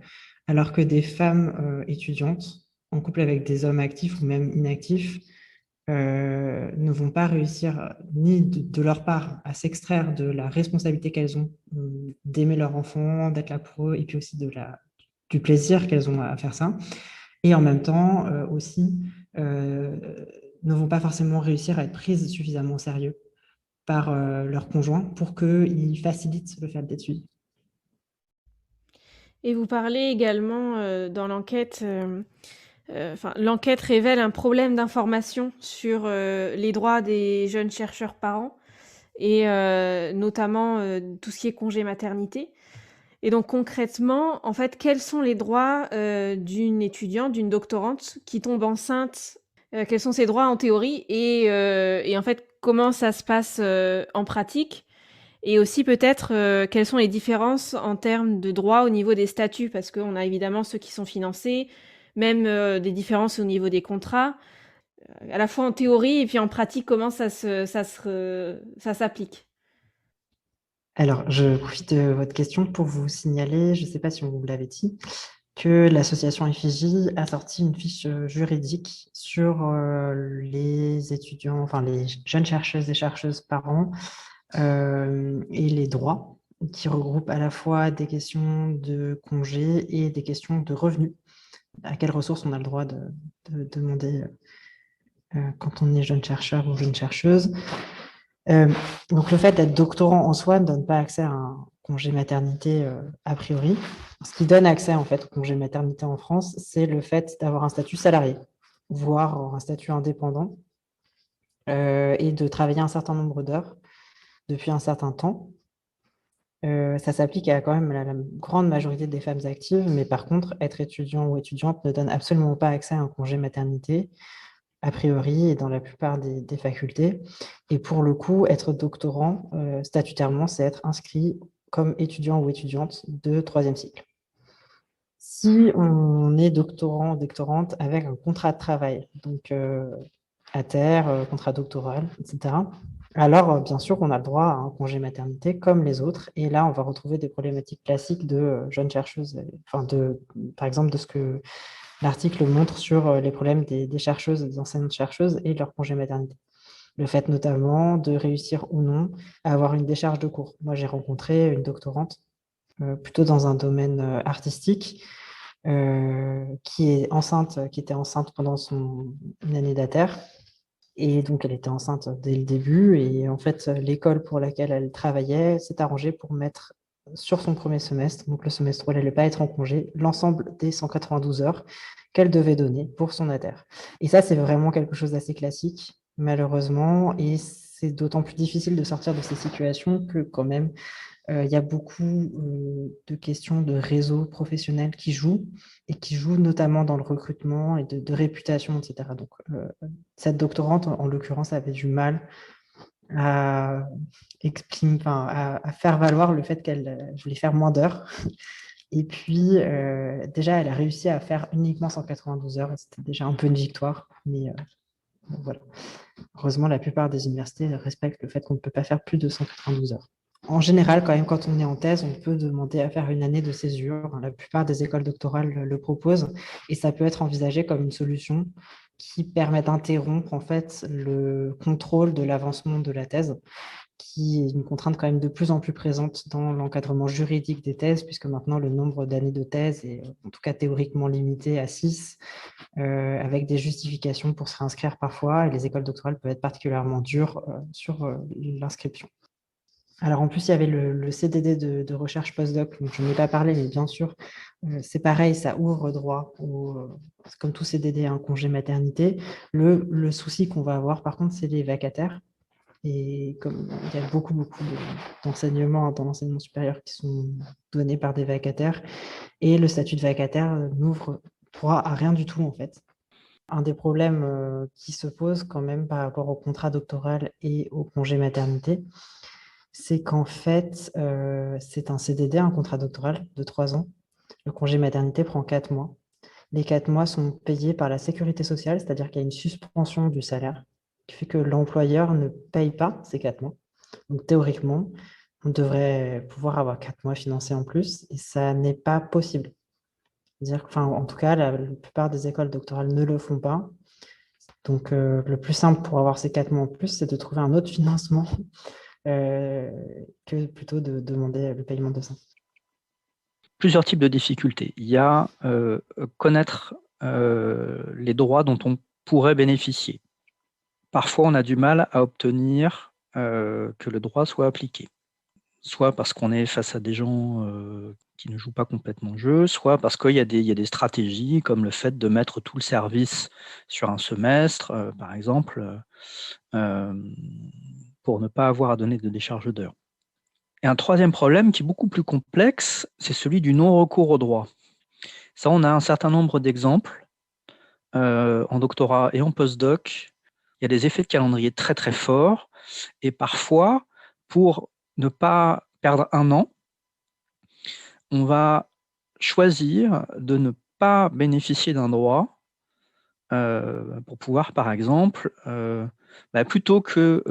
alors que des femmes étudiantes en couple avec des hommes actifs ou même inactifs ne vont pas réussir, ni de leur part, à s'extraire de la responsabilité qu'elles ont d'aimer leur enfant, d'être là pour eux, et puis aussi du plaisir qu'elles ont à faire ça. Et en même temps, aussi, ne vont pas forcément réussir à être prises suffisamment au sérieux par leur conjoint pour qu'ils facilitent le fait d'être suivis. Et vous parlez également dans l'enquête, l'enquête révèle un problème d'information sur les droits des jeunes chercheurs parents et notamment tout ce qui est congé maternité. Et donc concrètement, en fait, quels sont les droits d'une étudiante, d'une doctorante qui tombe enceinte? Quels sont ses droits en théorie et en fait, comment ça se passe en pratique? Et aussi peut-être quelles sont les différences en termes de droits au niveau des statuts? Parce qu'on a évidemment ceux qui sont financés, même des différences au niveau des contrats, à la fois en théorie et puis en pratique, comment ça s'applique? Alors, je profite de votre question pour vous signaler, je ne sais pas si on vous l'avait dit, que l'association Effigie a sorti une fiche juridique sur les étudiants, les jeunes chercheuses et chercheuses parents et les droits, qui regroupent à la fois des questions de congés et des questions de revenus. À quelles ressources on a le droit de demander quand on est jeune chercheur ou jeune chercheuse. Donc le fait d'être doctorant en soi ne donne pas accès à un congé maternité a priori. Ce qui donne accès en fait au congé maternité en France, c'est le fait d'avoir un statut salarié, voire un statut indépendant, et de travailler un certain nombre d'heures depuis un certain temps. Ça s'applique à quand même la grande majorité des femmes actives, mais par contre, être étudiant ou étudiante ne donne absolument pas accès à un congé maternité. a priori, et dans la plupart des facultés. Et pour le coup, être doctorant, statutairement, c'est être inscrit comme étudiant ou étudiante de troisième cycle. Si on est doctorant ou doctorante avec un contrat de travail, donc contrat doctoral, etc., alors bien sûr, on a le droit à un congé maternité comme les autres. Et là, on va retrouver des problématiques classiques de jeunes chercheuses, par exemple, de ce que l'article montre sur les problèmes des chercheuses, des enseignantes chercheuses et leur congé maternité. Le fait notamment de réussir ou non à avoir une décharge de cours. Moi, j'ai rencontré une doctorante plutôt dans un domaine artistique qui était enceinte pendant son année d'ATER. Et donc, elle était enceinte dès le début. Et en fait, l'école pour laquelle elle travaillait s'est arrangée pour mettre sur son premier semestre, donc le semestre où elle n'allait pas être en congé, l'ensemble des 192 heures qu'elle devait donner pour son ATER. Et ça, c'est vraiment quelque chose d'assez classique, malheureusement. Et c'est d'autant plus difficile de sortir de ces situations que quand même, il y a beaucoup de questions de réseau professionnel qui jouent, et qui jouent notamment dans le recrutement et de réputation, etc. Donc, cette doctorante, en l'occurrence, avait du mal à faire valoir le fait qu'elle voulait faire moins d'heures. Et puis, déjà, elle a réussi à faire uniquement 192 heures, et c'était déjà un peu une victoire. Mais bon, voilà. Heureusement, la plupart des universités respectent le fait qu'on ne peut pas faire plus de 192 heures. En général, quand même, quand on est en thèse, on peut demander à faire une année de césure. La plupart des écoles doctorales le proposent, et ça peut être envisagé comme une solution qui permet d'interrompre en fait le contrôle de l'avancement de la thèse, qui est une contrainte quand même de plus en plus présente dans l'encadrement juridique des thèses, puisque maintenant le nombre d'années de thèse est en tout cas théoriquement limité à 6, avec des justifications pour se réinscrire parfois, et les écoles doctorales peuvent être particulièrement dures sur l'inscription. Alors en plus, il y avait le CDD de recherche postdoc, donc je n'en ai pas parlé, mais bien sûr, c'est pareil, ça ouvre droit, comme tout CDD, un congé maternité. Le souci qu'on va avoir, par contre, c'est les vacataires. Et comme il y a beaucoup d'enseignements dans l'enseignement supérieur qui sont donnés par des vacataires, et le statut de vacataire n'ouvre droit à rien du tout, en fait. Un des problèmes qui se pose quand même par rapport au contrat doctoral et au congé maternité, c'est qu'en fait, c'est un CDD, un contrat doctoral de 3 ans. Le congé maternité prend 4 mois. Les 4 mois sont payés par la sécurité sociale, c'est-à-dire qu'il y a une suspension du salaire qui fait que l'employeur ne paye pas ces 4 mois. Donc théoriquement, on devrait pouvoir avoir 4 mois financés en plus, et ça n'est pas possible. En tout cas, la plupart des écoles doctorales ne le font pas. Donc, le plus simple pour avoir ces 4 mois en plus, c'est de trouver un autre financement que plutôt de demander le paiement de ça. Plusieurs types de difficultés. Il y a connaître les droits dont on pourrait bénéficier. Parfois, on a du mal à obtenir que le droit soit appliqué. Soit parce qu'on est face à des gens qui ne jouent pas complètement le jeu, soit parce qu'il y a des stratégies comme le fait de mettre tout le service sur un semestre, par exemple, pour ne pas avoir à donner de décharge d'heures. Et un troisième problème qui est beaucoup plus complexe, c'est celui du non-recours au droit. Ça, on a un certain nombre d'exemples en doctorat et en postdoc. Il y a des effets de calendrier très très forts, et parfois, pour ne pas perdre un an, on va choisir de ne pas bénéficier d'un droit pour pouvoir, par exemple, plutôt que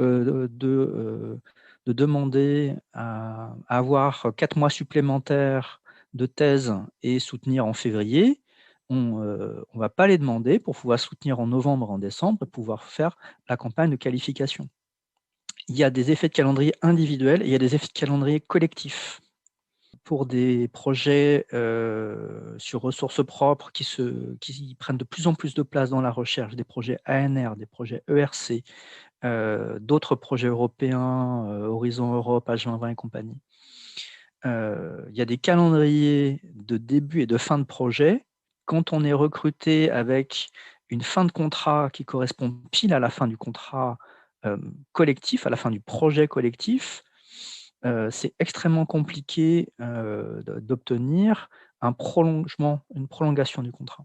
de demander à avoir 4 mois supplémentaires de thèse et soutenir en février, on ne va pas les demander pour pouvoir soutenir en novembre, en décembre, et pouvoir faire la campagne de qualification. Il y a des effets de calendrier individuels et il y a des effets de calendrier collectifs. Pour des projets sur ressources propres qui prennent de plus en plus de place dans la recherche, des projets ANR, des projets ERC, d'autres projets européens, Horizon Europe, H2020 et compagnie. Il y a des calendriers de début et de fin de projet. Quand on est recruté avec une fin de contrat qui correspond pile à la fin du contrat collectif, à la fin du projet collectif, c'est extrêmement compliqué d'obtenir une prolongation du contrat.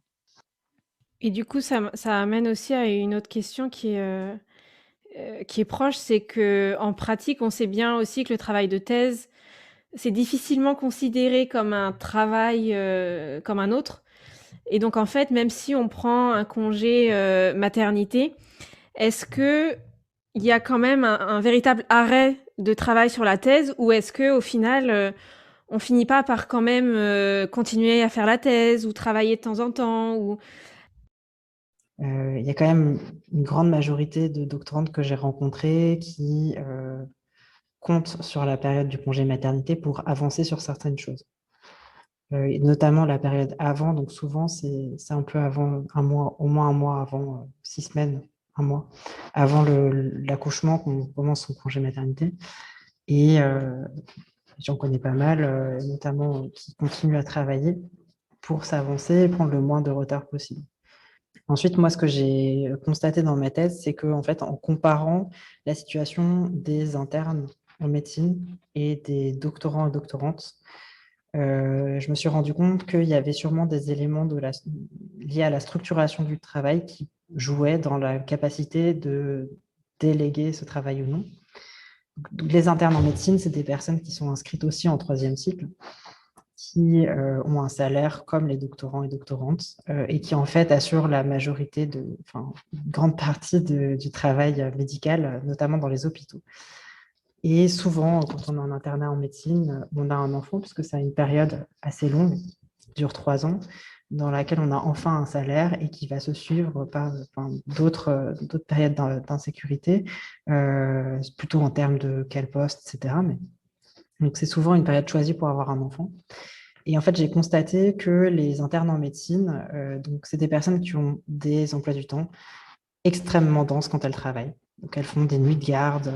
Et du coup, ça amène aussi à une autre question qui est proche, c'est que en pratique, on sait bien aussi que le travail de thèse, c'est difficilement considéré comme un travail, comme un autre. Et donc en fait, même si on prend un congé, maternité, est-ce qu'il y a quand même un véritable arrêt de travail sur la thèse ou est-ce qu'au final, on finit pas par quand même, continuer à faire la thèse ou travailler de temps en temps ou Il y a quand même une grande majorité de doctorantes que j'ai rencontrées qui comptent sur la période du congé maternité pour avancer sur certaines choses. Et notamment la période avant, donc souvent c'est un peu avant, un mois, au moins un mois avant, 6 semaines, un mois, avant l'accouchement qu'on commence son congé maternité. Et j'en connais pas mal, notamment qui continuent à travailler pour s'avancer et prendre le moins de retard possible. Ensuite, moi, ce que j'ai constaté dans ma thèse, c'est que, en fait, en comparant la situation des internes en médecine et des doctorants et doctorantes, je me suis rendu compte qu'il y avait sûrement des éléments liés à la structuration du travail qui jouaient dans la capacité de déléguer ce travail ou non. Donc, les internes en médecine, c'est des personnes qui sont inscrites aussi en 3e cycle, qui ont un salaire comme les doctorants et doctorantes et qui en fait assurent la majorité une grande partie du travail médical, notamment dans les hôpitaux. Et souvent, quand on est en internat en médecine, on a un enfant, puisque ça a une période assez longue, qui dure 3 ans, dans laquelle on a enfin un salaire et qui va se suivre par d'autres périodes d'insécurité, plutôt en termes de quel poste, etc. Donc, c'est souvent une période choisie pour avoir un enfant. Et en fait, j'ai constaté que les internes en médecine, donc c'est des personnes qui ont des emplois du temps extrêmement denses quand elles travaillent. Donc, elles font des nuits de garde,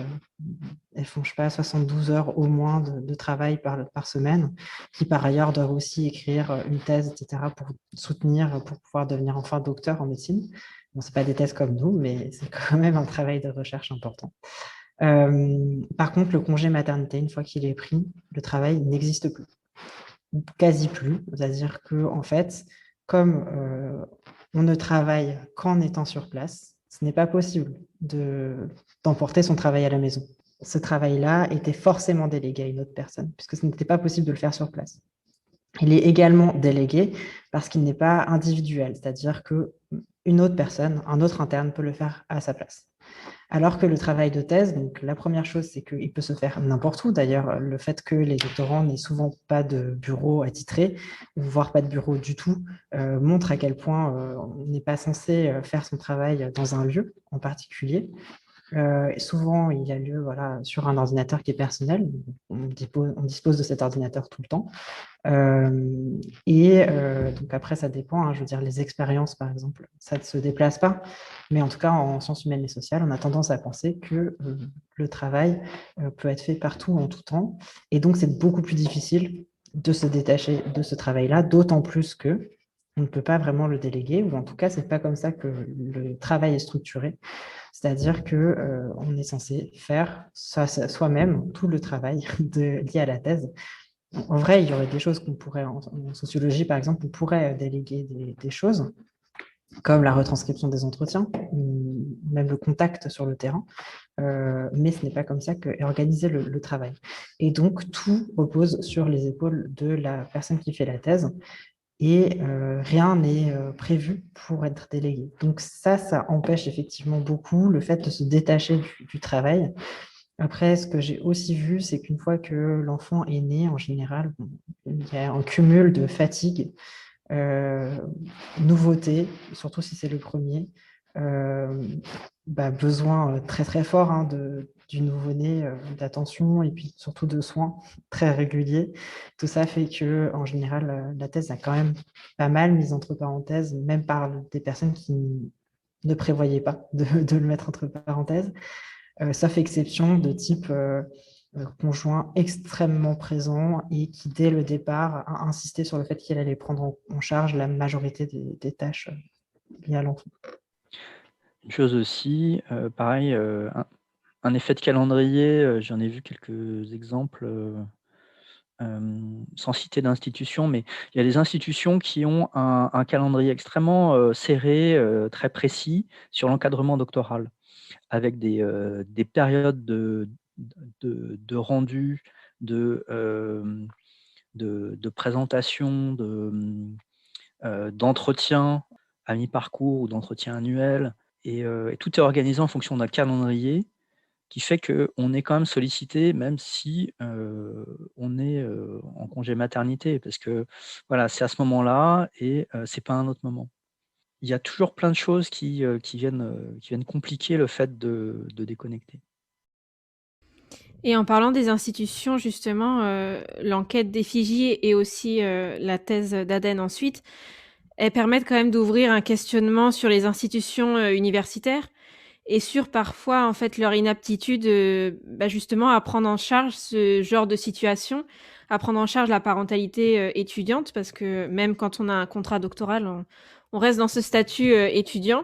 elles font, je sais pas, 72 heures au moins de travail par semaine, qui par ailleurs doivent aussi écrire une thèse, etc., pour soutenir, pour pouvoir devenir enfin docteur en médecine. Bon, ce pas des thèses comme nous, mais c'est quand même un travail de recherche important. Par contre, le congé maternité, une fois qu'il est pris, le travail n'existe plus, quasi plus. C'est-à-dire que, en fait, comme on ne travaille qu'en étant sur place, ce n'est pas possible d'emporter son travail à la maison. Ce travail-là était forcément délégué à une autre personne, puisque ce n'était pas possible de le faire sur place. Il est également délégué parce qu'il n'est pas individuel, c'est-à-dire qu'une autre personne, un autre interne peut le faire à sa place. Alors que le travail de thèse, donc la première chose, c'est qu'il peut se faire n'importe où. D'ailleurs, le fait que les doctorants n'aient souvent pas de bureau attitré, voire pas de bureau du tout, montre à quel point on n'est pas censé faire son travail dans un lieu en particulier. Souvent, il a lieu sur un ordinateur qui est personnel. On dispose de cet ordinateur tout le temps. Donc après, ça dépend. Je veux dire, les expériences, par exemple, ça ne se déplace pas. Mais en tout cas, en sciences humaines et sociales, on a tendance à penser que le travail peut être fait partout, en tout temps. Et donc, c'est beaucoup plus difficile de se détacher de ce travail-là, d'autant plus que on ne peut pas vraiment le déléguer, ou en tout cas, ce n'est pas comme ça que le travail est structuré. C'est-à-dire qu'on est censé faire soi-même tout le travail lié à la thèse. En vrai, il y aurait des choses qu'on pourrait, en sociologie par exemple, on pourrait déléguer des choses, comme la retranscription des entretiens, ou même le contact sur le terrain, mais ce n'est pas comme ça qu'est organisé le travail. Et donc, tout repose sur les épaules de la personne qui fait la thèse, et rien n'est prévu pour être délégué. Donc ça empêche effectivement beaucoup le fait de se détacher du travail. Après, ce que j'ai aussi vu, c'est qu'une fois que l'enfant est né, en général, il y a un cumul de fatigue, nouveauté, surtout si c'est le premier, besoin très très fort du nouveau-né, d'attention et puis surtout de soins très réguliers. Tout ça fait que, en général, la thèse a quand même pas mal mise entre parenthèses, même par des personnes qui ne prévoyaient pas de le mettre entre parenthèses, sauf exception de type conjoint extrêmement présent et qui, dès le départ, a insisté sur le fait qu'il allait prendre en charge la majorité des tâches liées à l'enfant. Une chose aussi, pareil, un effet de calendrier, j'en ai vu quelques exemples sans citer d'institutions, mais il y a des institutions qui ont un calendrier extrêmement serré, très précis sur l'encadrement doctoral, avec des périodes de rendu, de présentation, d'entretien à mi-parcours ou d'entretien annuel. Et tout est organisé en fonction d'un calendrier qui fait qu'on est quand même sollicité, même si on est en congé maternité, parce que voilà, c'est à ce moment-là et c'est pas à un autre moment. Il y a toujours plein de choses qui viennent compliquer le fait de déconnecter. Et en parlant des institutions, justement, l'enquête d'effigie et aussi la thèse d'Aden ensuite, elles permettent quand même d'ouvrir un questionnement sur les institutions universitaires et sur parfois, en fait, leur inaptitude, justement à prendre en charge ce genre de situation, à prendre en charge la parentalité étudiante, parce que même quand on a un contrat doctoral, on reste dans ce statut étudiant.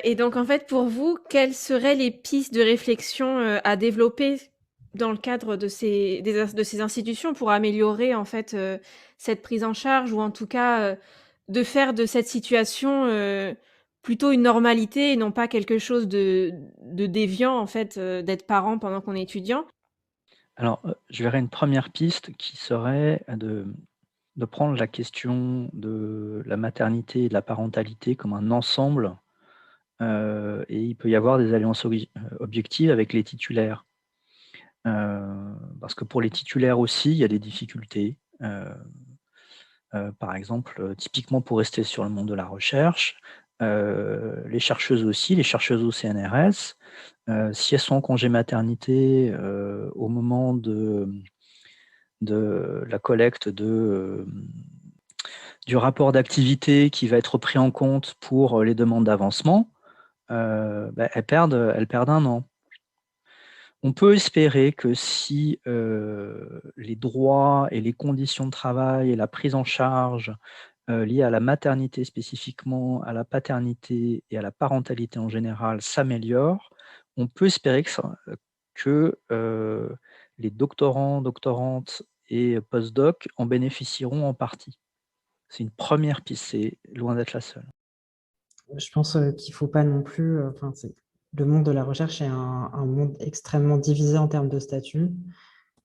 Et donc, en fait, pour vous, quelles seraient les pistes de réflexion à développer dans le cadre de ces institutions pour améliorer, en fait, cette prise en charge ou en tout cas, de faire de cette situation plutôt une normalité et non pas quelque chose de déviant, en fait, d'être parent pendant qu'on est étudiant? Alors, je verrais une première piste qui serait de prendre la question de la maternité et de la parentalité comme un ensemble, et il peut y avoir des alliances objectives avec les titulaires. Parce que pour les titulaires aussi, il y a des difficultés. Par exemple, typiquement pour rester sur le monde de la recherche, les chercheuses aussi, les chercheuses au CNRS, si elles sont en congé maternité au moment de la collecte du rapport d'activité qui va être pris en compte pour les demandes d'avancement, elles perdent un an. On peut espérer que si les droits et les conditions de travail et la prise en charge liées à la maternité spécifiquement, à la paternité et à la parentalité en général s'améliorent, on peut espérer que les doctorants, doctorantes et post-doc en bénéficieront en partie. C'est une première piste, c'est loin d'être la seule. Je pense qu'il ne faut pas non plus... le monde de la recherche est un monde extrêmement divisé en termes de statut.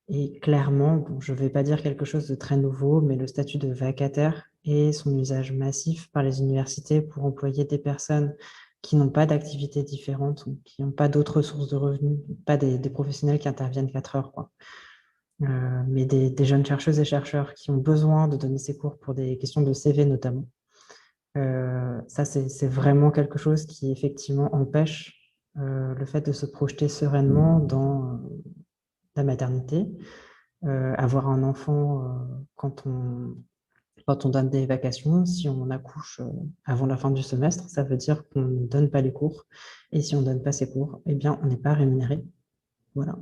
Et clairement, je ne vais pas dire quelque chose de très nouveau, mais le statut de vacataire et son usage massif par les universités pour employer des personnes qui n'ont pas d'activité différente ou qui n'ont pas d'autres sources de revenus, pas des professionnels qui interviennent 4 heures, quoi. Mais des jeunes chercheuses et chercheurs qui ont besoin de donner ces cours pour des questions de CV notamment. Ça, c'est vraiment quelque chose qui effectivement empêche le fait de se projeter sereinement dans la maternité. Avoir un enfant quand on donne des vacations, si on accouche avant la fin du semestre, ça veut dire qu'on ne donne pas les cours. Et si on ne donne pas ces cours, eh bien, on n'est pas rémunéré. Voilà.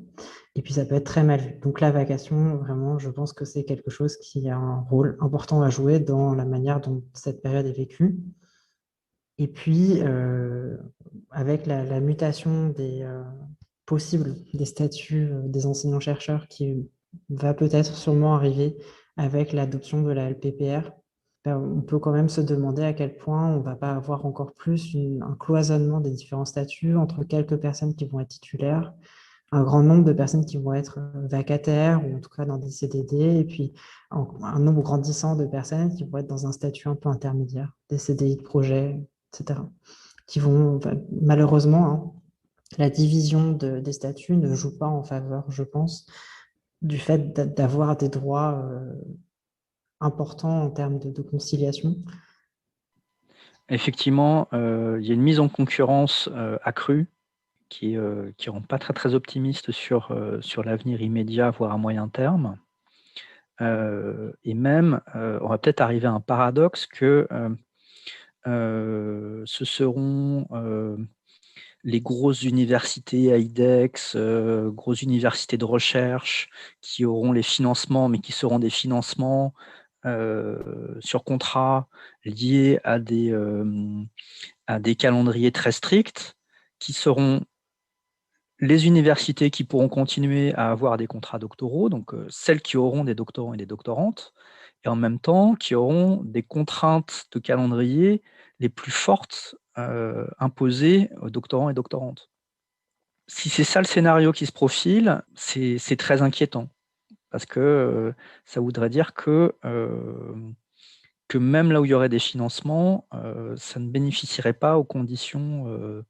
Et puis, ça peut être très mal vu. Donc, la vacation, vraiment, je pense que c'est quelque chose qui a un rôle important à jouer dans la manière dont cette période est vécue. Et puis, avec la mutation possible des statuts des enseignants-chercheurs qui va peut-être sûrement arriver avec l'adoption de la LPPR, on peut quand même se demander à quel point on ne va pas avoir encore plus un cloisonnement des différents statuts entre quelques personnes qui vont être titulaires, un grand nombre de personnes qui vont être vacataires ou en tout cas dans des CDD, et puis un nombre grandissant de personnes qui vont être dans un statut un peu intermédiaire, des CDI de projet, etc. Qui vont, malheureusement, hein, la division des statuts ne joue pas en faveur, je pense, du fait d'avoir des droits importants en termes de conciliation. Effectivement, il y a une mise en concurrence accrue qui rend pas très, très optimiste sur l'avenir immédiat, voire à moyen terme. Et même, on va peut-être arriver à un paradoxe que ce seront les grosses universités AIDEX, grosses universités de recherche qui auront les financements, mais qui seront des financements sur contrat liés à des calendriers très stricts, qui seront les universités qui pourront continuer à avoir des contrats doctoraux, donc celles qui auront des doctorants et des doctorantes, et en même temps qui auront des contraintes de calendrier les plus fortes imposées aux doctorants et doctorantes. Si c'est ça le scénario qui se profile, c'est très inquiétant, parce que ça voudrait dire que même là où il y aurait des financements, ça ne bénéficierait pas aux conditions,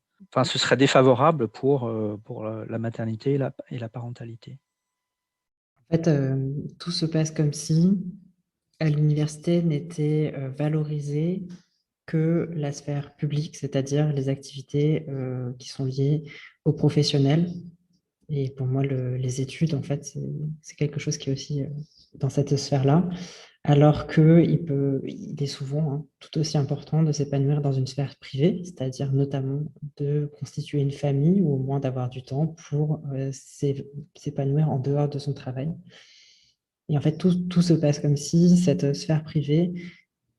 ce serait défavorable pour la maternité et la parentalité. En fait, tout se passe comme si à l'université n'était valorisée que la sphère publique, c'est-à-dire les activités qui sont liées aux professionnels. Et pour moi, les études, en fait, c'est quelque chose qui est aussi dans cette sphère-là, alors qu'il est souvent tout aussi important de s'épanouir dans une sphère privée, c'est-à-dire notamment de constituer une famille ou au moins d'avoir du temps pour s'épanouir en dehors de son travail. Et en fait, tout se passe comme si cette sphère privée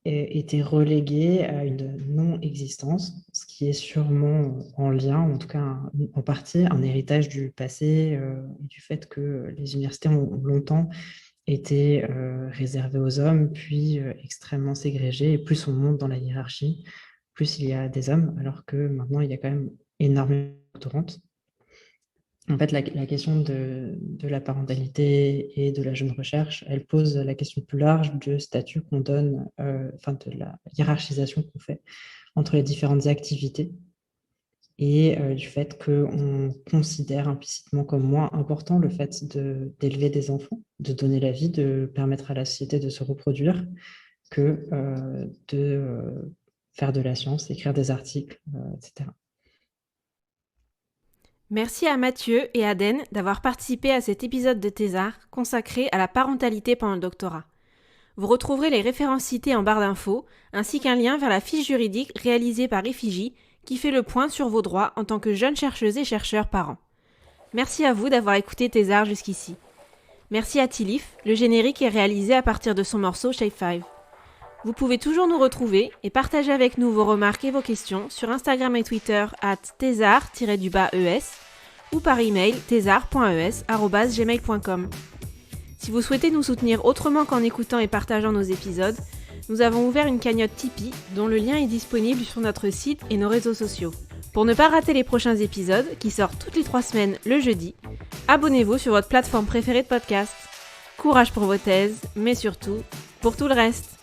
était reléguée à une non-existence, ce qui est sûrement en lien, en tout cas en partie, un héritage du passé et du fait que les universités ont longtemps été réservées aux hommes, puis extrêmement ségrégées. Et plus on monte dans la hiérarchie, plus il y a des hommes, alors que maintenant, il y a quand même énormément de doctorantes. En fait, la question de la parentalité et de la jeune recherche, elle pose la question plus large du statut qu'on donne, de la hiérarchisation qu'on fait entre les différentes activités et du fait qu'on considère implicitement comme moins important le fait d'élever des enfants, de donner la vie, de permettre à la société de se reproduire, que de faire de la science, écrire des articles, etc. Merci à Mathieu et à Den d'avoir participé à cet épisode de Thésard consacré à la parentalité pendant le doctorat. Vous retrouverez les références citées en barre d'infos, ainsi qu'un lien vers la fiche juridique réalisée par Effigie qui fait le point sur vos droits en tant que jeunes chercheuses et chercheurs parents. Merci à vous d'avoir écouté Thésard jusqu'ici. Merci à Tilif, le générique est réalisé à partir de son morceau Shape 5. Vous pouvez toujours nous retrouver et partager avec nous vos remarques et vos questions sur Instagram et Twitter @thésard_es ou par email thésard.es@gmail.com. Si vous souhaitez nous soutenir autrement qu'en écoutant et partageant nos épisodes, nous avons ouvert une cagnotte Tipeee dont le lien est disponible sur notre site et nos réseaux sociaux. Pour ne pas rater les prochains épisodes, qui sortent toutes les 3 semaines le jeudi, abonnez-vous sur votre plateforme préférée de podcast. Courage pour vos thèses, mais surtout, pour tout le reste.